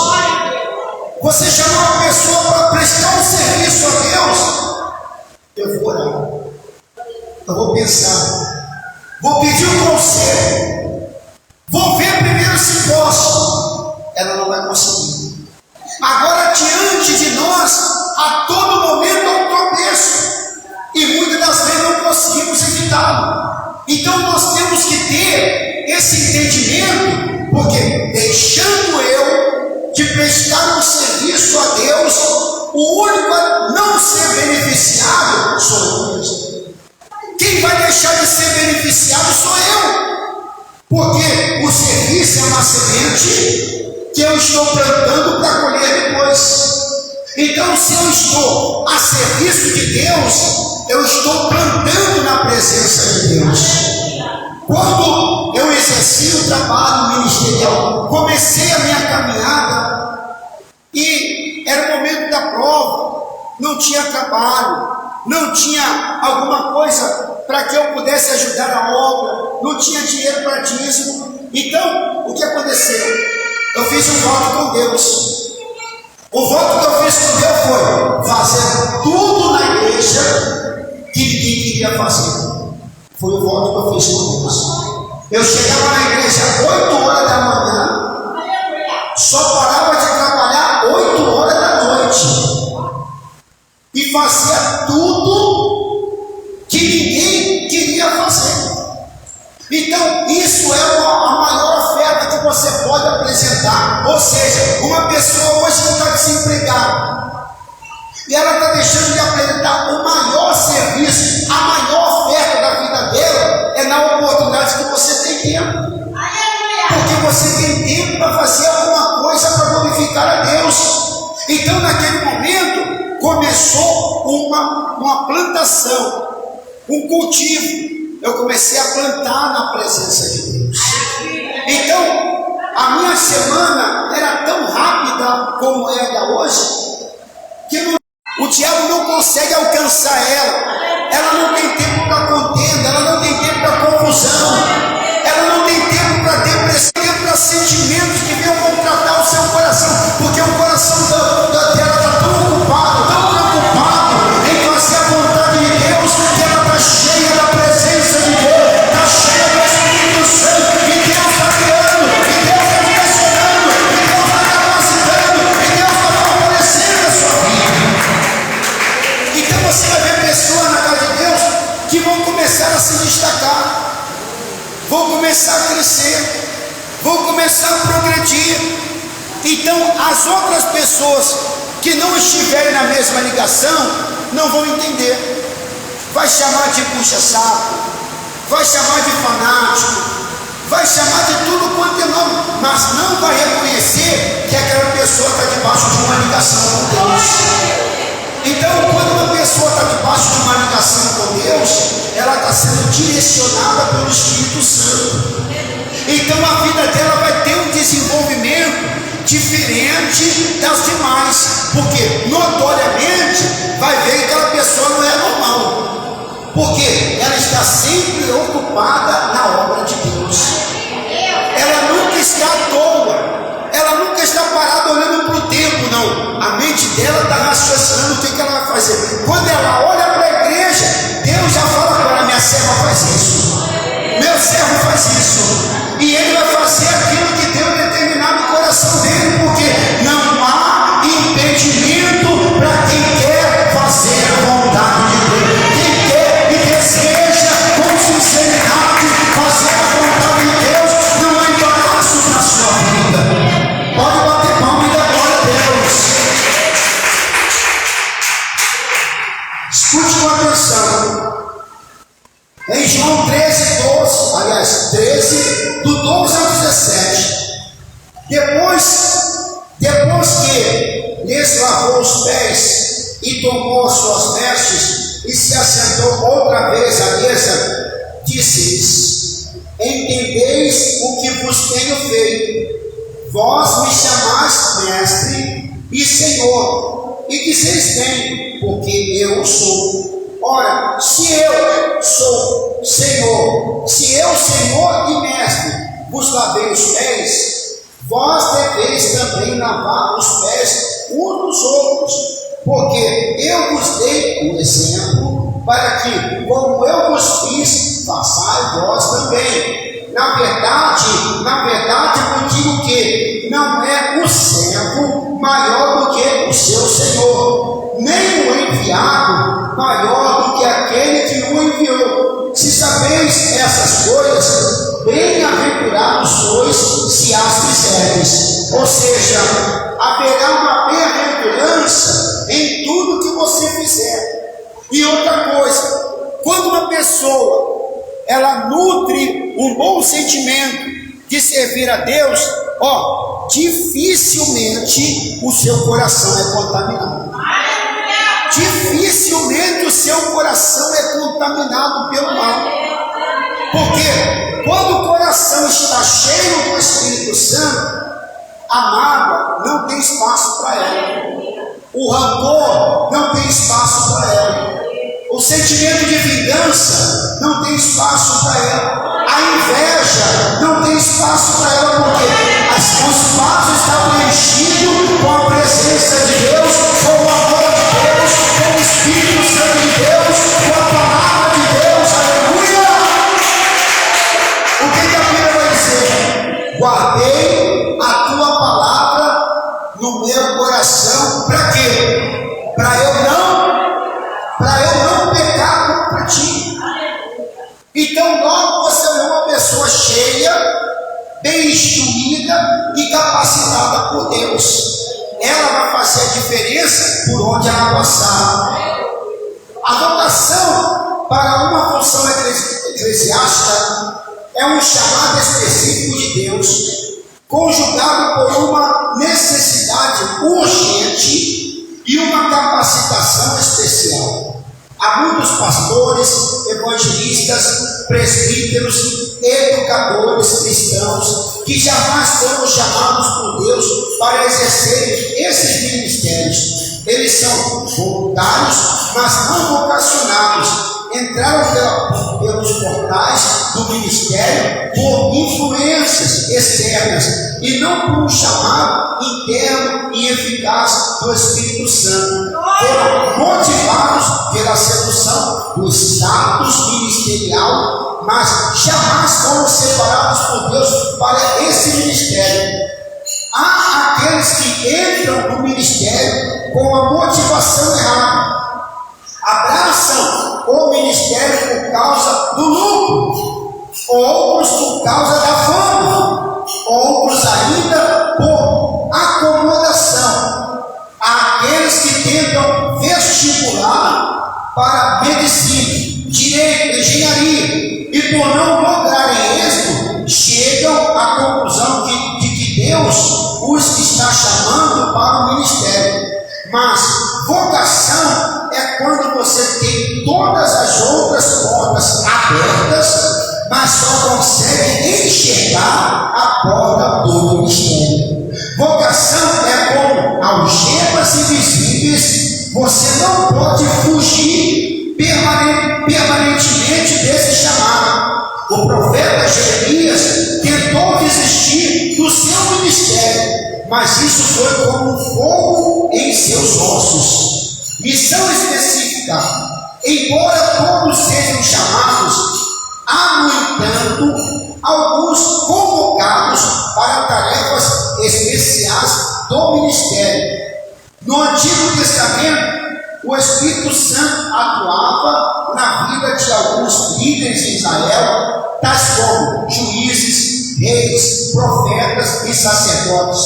Você chamar uma pessoa para prestar um serviço a Deus, eu vou orar, eu vou pensar, vou pedir um conselho, vou ver primeiro se posso. Ela não vai conseguir. Agora, diante de nós, a todo momento há um tropeço, e muitas das vezes não conseguimos evitá-lo. Então nós temos que ter esse entendimento, porque deixando eu de prestar um serviço a Deus, o único a não ser beneficiado sou eu mesmo. Quem vai deixar de ser beneficiado sou eu, porque o serviço é uma semente que eu estou plantando para colher depois. Então, se eu estou a serviço de Deus, eu estou plantando na presença de Deus. Quando eu exerci o trabalho ministerial, comecei a minha caminhada, e era o momento da prova, não tinha trabalho, não tinha alguma coisa para que eu pudesse ajudar a obra, não tinha dinheiro para dízimo. Então, o que aconteceu? Eu fiz um voto com Deus. O voto que eu fiz com Deus foi fazer tudo na igreja que ninguém queria fazer. Foi o voto que eu fiz com Deus. Eu chegava na igreja às 8 horas da manhã, só parava de trabalhar 8 horas da noite, e fazia tudo que ninguém queria fazer. Então, isso é a maior oferta que você pode apresentar. Ou seja, uma pessoa hoje está desempregada e ela está deixando de apresentar o maior serviço, a maior oferta da vida dela é na oportunidade que você tem tempo. Porque você tem tempo para fazer alguma coisa para glorificar a Deus. Então, naquele momento, começou uma plantação, um cultivo. Eu comecei a plantar na presença de Deus. Então, a minha semana era tão rápida como é a hoje, que o diabo não consegue alcançar ela. Ela não tem tempo para contenda, ela não tem tempo para confusão, ela não tem tempo para depressão, tempo para sentimentos que venham maltratar o seu coração, porque o coração dela está tão ocupado em fazer a vontade de Deus, que ela está cheia da presença de Deus, está cheia do Espírito Santo, e Deus está criando, e Deus está direcionando, e Deus está capacitando, e Deus está favorecendo a sua vida. Então você vai ver pessoas na casa de Deus que vão começar a se destacar, vão começar a crescer, vão começar a progredir. Então as outras pessoas que não estiverem na mesma ligação não vão entender. Vai chamar de puxa-saco, vai chamar de fanático, vai chamar de tudo quanto é nome, mas não vai reconhecer que aquela pessoa está debaixo de uma ligação com Deus. Então, quando uma pessoa está debaixo de uma ligação com Deus, ela está sendo direcionada pelo Espírito Santo. Então a vida dela vai ter um desenvolvimento diferente das demais, porque notoriamente vai ver que aquela pessoa não é normal, porque ela está sempre ocupada na obra de Deus. Ela nunca está à toa, ela nunca está parada olhando para o tempo, não. A mente dela está raciocinando o que ela vai fazer. Quando ela olha para a igreja, Deus já fala para ela: minha serva faz isso, meu servo faz isso, e ele vai fazer aquilo que Deus determinar no coração dele, porque não há impedimento para quem quer fazer a vontade de Deus. Quem quer e deseja com sinceridade fazer a vontade de Deus, Depois que lhes lavou os pés e tomou as suas vestes e se assentou outra vez à mesa, disse-lhes: entendeis o que vos tenho feito? Vós me chamais mestre e senhor, e dizeis bem, porque eu sou. Ora, se eu sou senhor e mestre, vos lavei os pés, vós deveis também lavar os pés uns dos outros, porque eu vos dei um exemplo, para que, como eu vos fiz, façais vós também. Na verdade eu digo que não é o servo maior do que o seu senhor, nem o enviado maior do que aquele que o enviou. Se sabeis essas coisas, bem-aventurados sois se as fizerdes. Ou seja, haverá uma bem-aventurança em tudo que você fizer. E outra coisa, quando uma pessoa ela nutre um bom sentimento de servir a Deus, dificilmente o seu coração é contaminado. Dificilmente o seu coração é contaminado pelo mal. Porque quando o coração está cheio do Espírito Santo, a mágoa não tem espaço para ela, o rancor não tem espaço para ela, o sentimento de vingança não tem espaço para ela, a inveja não tem espaço para ela, porque o espaço está preenchido com a presença de Deus, com o amor de Deus, com o Espírito Santo de Deus, com a palavra de Deus. Aleluia! O que a Bíblia vai dizer? Guardei a tua palavra no meu coração. Para quê? Para eu não pecar contra ti. Então, logo você é uma pessoa cheia, bem instruída e capacitada por Deus. Ela vai fazer a diferença por onde ela passar. A vocação para uma função eclesiástica é um chamado específico de Deus, conjugado por uma necessidade urgente e uma capacitação especial. Há muitos pastores, evangelistas, presbíteros, educadores cristãos que jamais foram chamados por Deus para exercerem esses ministérios. Eles são voluntários, mas não vocacionados. Entraram pelos portais do ministério por influências externas e não por um chamado interno e eficaz do Espírito Santo. Foram motivados pela sedução do status ministerial, mas jamais foram separados por Deus para esse ministério. Há aqueles que entram no ministério com a motivação errada, abraçam o ministério por causa do lucro, outros por causa da fama, outros ainda por acomodação. Há aqueles que tentam vestibular para medicina, direito, engenharia, e por não lograrem êxito, chegam à conclusão de que Deus os está chamando para o ministério. Mas vocação é quando você tem todas as outras portas abertas, mas só consegue enxergar a porta do ministério. Vocação é como algemas invisíveis, você não pode fugir permanentemente desse chamado. O profeta Jeremias tentou desistir do seu ministério, mas isso foi como um fogo em seus ossos. Missão específica. Embora todos sejam chamados, há, no entanto, alguns convocados para tarefas especiais do ministério. No Antigo Testamento, o Espírito Santo atuava na vida de alguns líderes de Israel, tais como juízes, reis, profetas e sacerdotes,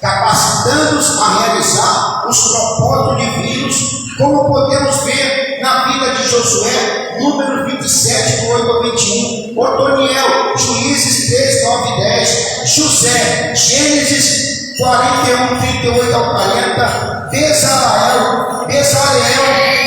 capacitando-os a realizar os propósitos divinos, como podemos ver na vida de Josué, número 27, do 8 ao 21, Otoniel, Juízes 3, 9 e 10, José, Gênesis 41, 38 ao 40, Bezaleel,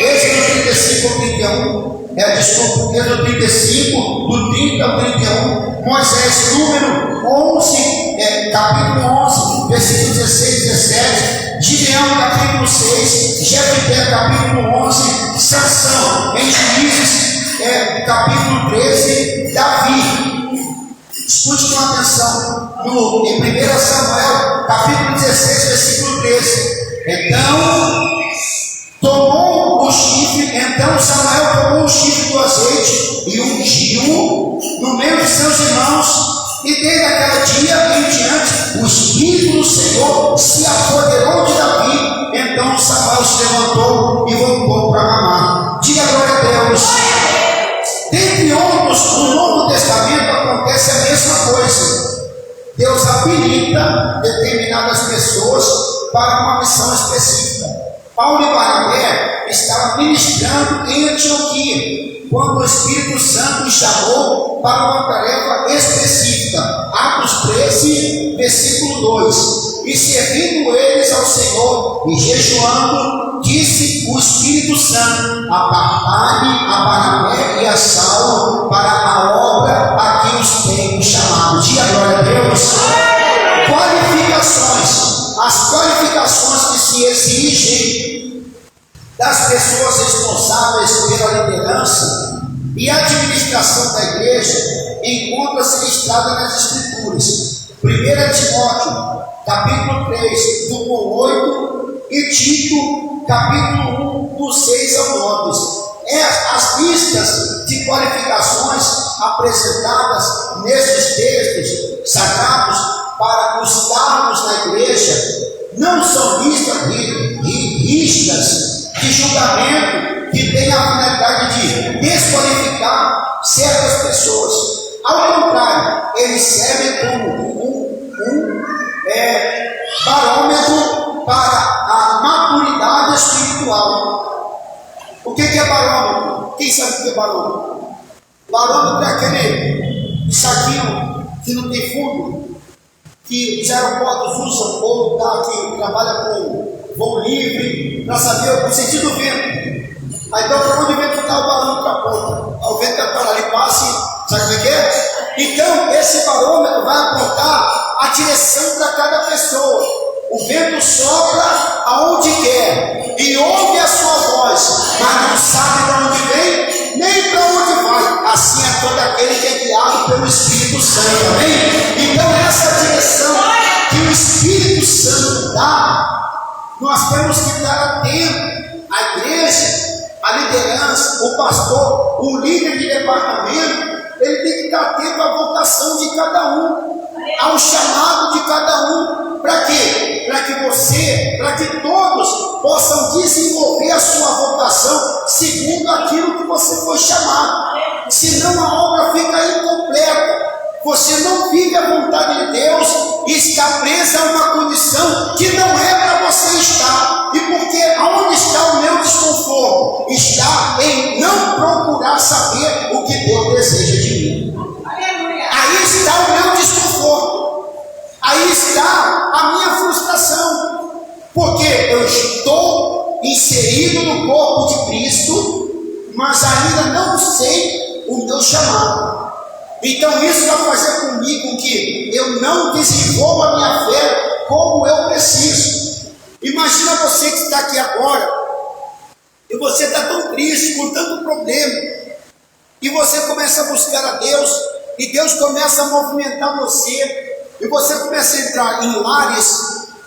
Êxodo 35 ao 31, Êxodo 35, do 30 ao 31, Moisés, número 11, capítulo 11, versículo 16 e 17, Gideão, capítulo 6, Jefté, capítulo 11, Sansão, em Juízes, capítulo 13, Davi. Escute com atenção, em 1 Samuel, capítulo 16, versículo 13. Então Samuel tomou o chifre do azeite e ungiu no meio de seus irmãos, e desde aquele dia em diante o Espírito do Senhor se apoderou de Davi. Então Samuel se levantou e voltou para Ramá. Diga glória a Deus. Dentre outros, no Novo Testamento acontece a mesma coisa. Deus habilita determinadas pessoas para uma missão específica. Paulo e Barnabé estavam ministrando em Antioquia, quando o Espírito Santo os chamou para uma tarefa específica. Atos 13, versículo 2. E servindo eles ao Senhor e jejuando, disse o Espírito Santo: apartai a Barnabé e a Saulo para a obra a que os tenho chamado. Diga glória a Deus. Qualificações. As qualificações que se exigem das pessoas responsáveis pela liderança e administração da igreja encontra-se listrada nas Escrituras. 1 Timóteo, capítulo 3, do 1 ao 8, e Tito, capítulo 1, do 6 ao 9. As listas de qualificações apresentadas nesses textos sagrados para os cargos na igreja não são listas rígidas de julgamento que tem a finalidade de desqualificar certas pessoas. Ao contrário, eles servem como um barômetro para a maturidade espiritual. O que é barômetro? Quem sabe o que é barômetro? Barômetro é aquele saquinho que não tem fundo, que os aeroportos usam, ou que trabalha com voo livre, para saber o sentido do vento. Aí então, para onde o vento está, o barômetro aponta. O vento está para ali, passe, sabe o que é? Então, esse barômetro vai apontar a direção para cada pessoa. O vento sopra aonde quer e ouve a sua voz, mas não sabe para onde vem, nem para onde vai. Assim é todo aquele que é guiado pelo Espírito Santo, amém? Então, essa direção que o Espírito Santo dá, nós temos que estar atento. A igreja, a liderança, o pastor, o líder de departamento, ele tem que estar atento à vocação de cada um, ao chamado de cada um. Para quê? Para que todos possam desenvolver a sua vocação segundo aquilo que você foi chamado. Senão a obra fica incompleta. Você não vive a vontade de Deus e está presa a uma condição que não é para você estar. E porque aonde está o meu desconforto? Está em não procurar saber o que Deus deseja de mim. Aí está o meu desconforto. Aí está a minha frustração. Porque eu estou inserido no corpo de Cristo, mas ainda não sei o meu chamado. Então isso vai fazer comigo que eu não desenvolva a minha fé como eu preciso. Imagina você que está aqui agora, e você está tão triste, com tanto problema, e você começa a buscar a Deus, e Deus começa a movimentar você, e você começa a entrar em lares,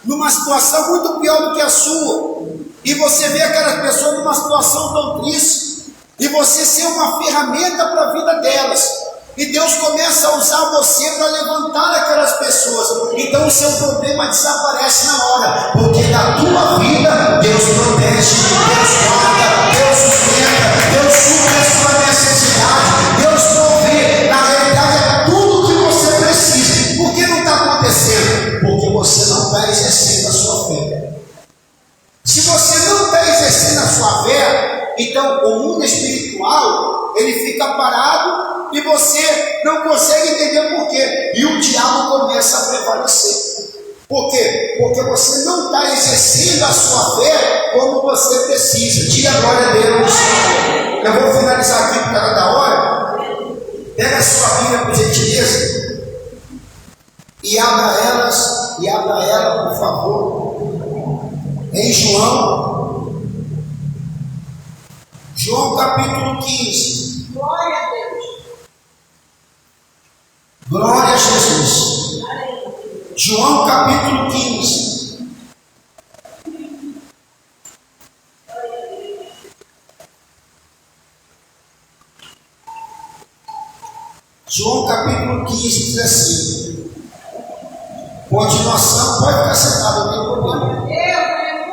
numa situação muito pior do que a sua, e você vê aquelas pessoas numa situação tão triste, e você ser uma ferramenta para a vida delas. E Deus começa a usar você para levantar aquelas pessoas. Então o seu problema desaparece na hora. Porque na tua vida, Deus protege, Deus guarda, Deus sustenta, Deus supre a sua necessidade, Deus provê. Na realidade é tudo que você precisa. Por que não está acontecendo? Porque você não está exercendo a sua fé. Se você não está exercendo a sua fé, Então, o mundo espiritual, ele fica parado e você não consegue entender por quê. E o diabo começa a prevalecer. Por quê? Porque você não está exercendo a sua fé como você precisa. Diga glória a Deus. Eu vou finalizar aqui por causa da hora. Pega a sua Bíblia, por gentileza, e abra ela, por favor, em João capítulo 15. Glória a Deus. Glória a Jesus. João capítulo 15. João capítulo 15 diz assim. Continuação, pode ficar sentado, não tem problema.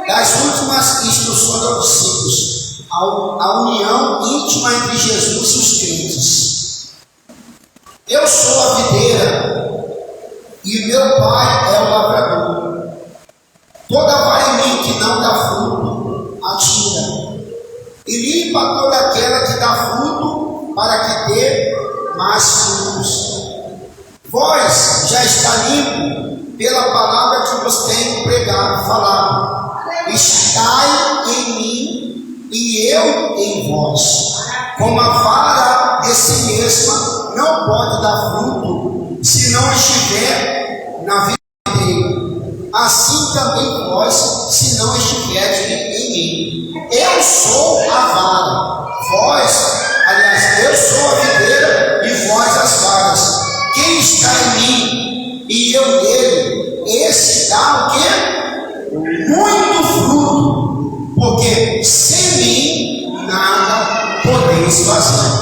Das últimas instruções aos discípulos, a união íntima entre Jesus e os crentes. Eu sou a videira e meu pai é o lavrador. Toda vara em mim que não dá fruto, atira, e limpa toda aquela que dá fruto, para que dê mais frutos. Vós já está limpo pela palavra que vos tenho pregado, falado. Estai em mim e eu em vós. Como a vara de si mesma não pode dar fruto se não estiver na vida dele, assim também vós, se não estiverdes em mim. Eu sou a vara, eu sou a videira e vós as varas. Quem está em mim e eu nele, esse dá o quê? Muito fruto, porque sem mim nada podeis fazer.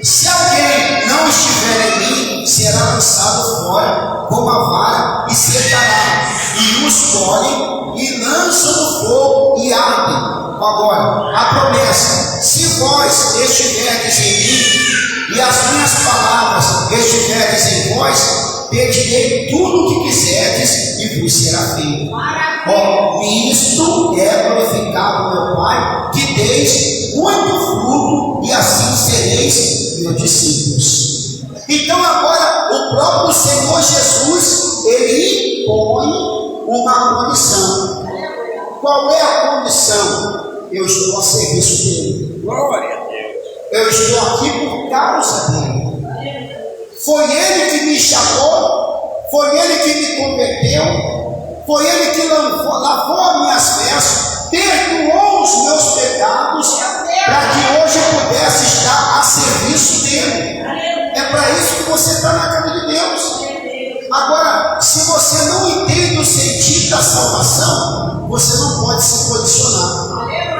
Se alguém não estiver em mim, será lançado fora como a vara e secará, e os colhem e lançam no fogo e ardem. Agora, a promessa: se vós estiverdes em mim e as minhas palavras estiverdes em vós, pedirei tudo o que quiserdes e vos será feito. Nisto é glorificado meu Pai, que deis muito fruto, e assim sereis meus discípulos. Então agora o próprio Senhor Jesus, ele impõe uma condição. Qual é a condição? Eu estou a serviço dele. Glória a Deus. Eu estou aqui por causa dele. Foi ele que me chamou, foi ele que me converteu, foi ele que lavou as minhas vestes, perdoou os meus pecados, para que hoje eu pudesse estar a serviço dele. É para isso que você está na casa de Deus. Agora, se você não entende o sentido da salvação, você não pode se posicionar.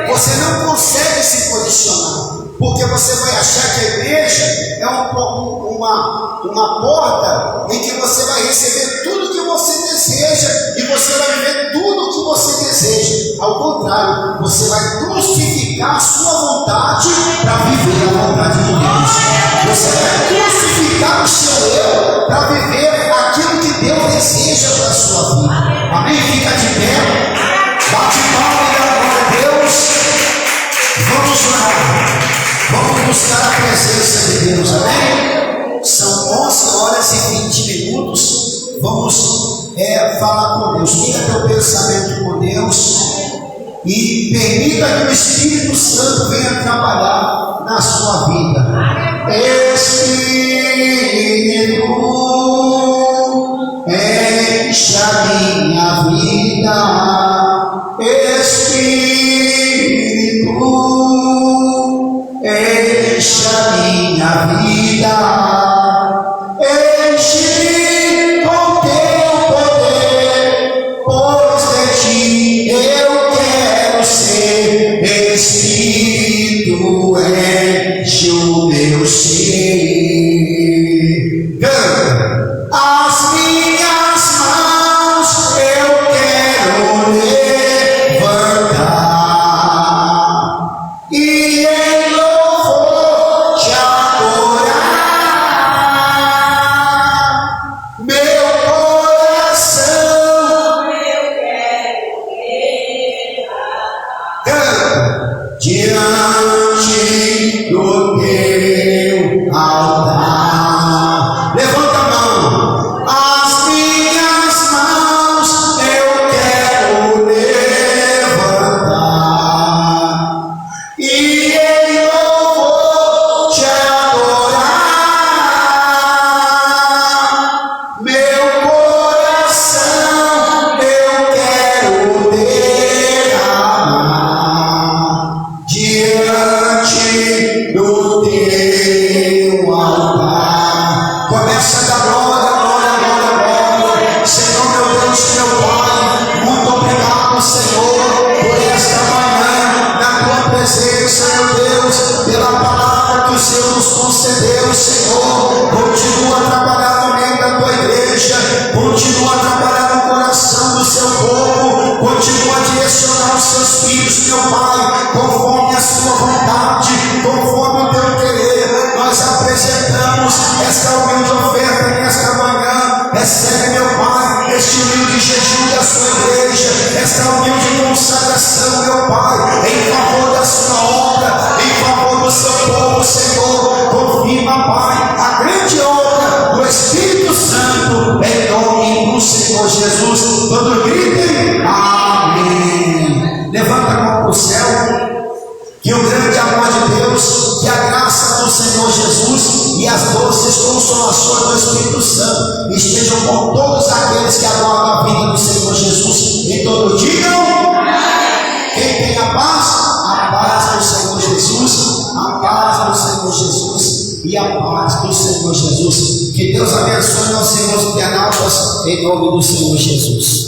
Você não consegue se posicionar, porque você vai achar que a igreja é uma porta em que você vai receber tudo que você deseja e você vai viver tudo que você deseja. Ao contrário, você vai crucificar a sua vontade para viver a vontade de Deus. Você vai crucificar o seu eu para viver aquilo que Deus deseja para a sua vida. Amém? Fica de pé, bate palma e dá glória a Deus. Vamos orar, vamos buscar a presença de Deus, amém? São 11 horas e 20 minutos. Vamos falar com Deus. Tenha teu pensamento com Deus e permita que o Espírito Santo venha trabalhar na sua vida. Espírito, enche a minha vida. Espírito, enche a minha vida. Enche-me com teu poder, pois de ti eu quero ser. Espírito, enche o meu ser. As minhas mãos eu quero filhos, meu Pai, conforme a sua vontade, conforme o teu querer. Nós apresentamos esta humilde oferta nesta manhã. Recebe, meu Pai, este humilde jejum da sua igreja, esta humilde consagração, meu Pai, em favor da sua obra, em favor do seu povo, Senhor. Confirma, Pai, a grande obra do Espírito Santo, em nome do Senhor Jesus. Todos gritem, amém. Levanta a mão para o céu. Que o grande amor de Deus, que a graça do Senhor Jesus e as doces consolações do Espírito Santo estejam com todos aqueles que adoram a vida do Senhor Jesus. E todos digam: quem tem a paz do Senhor Jesus, a paz do Senhor Jesus e a paz do Senhor Jesus. Que Deus abençoe nossos irmãos internautas em nome do Senhor Jesus.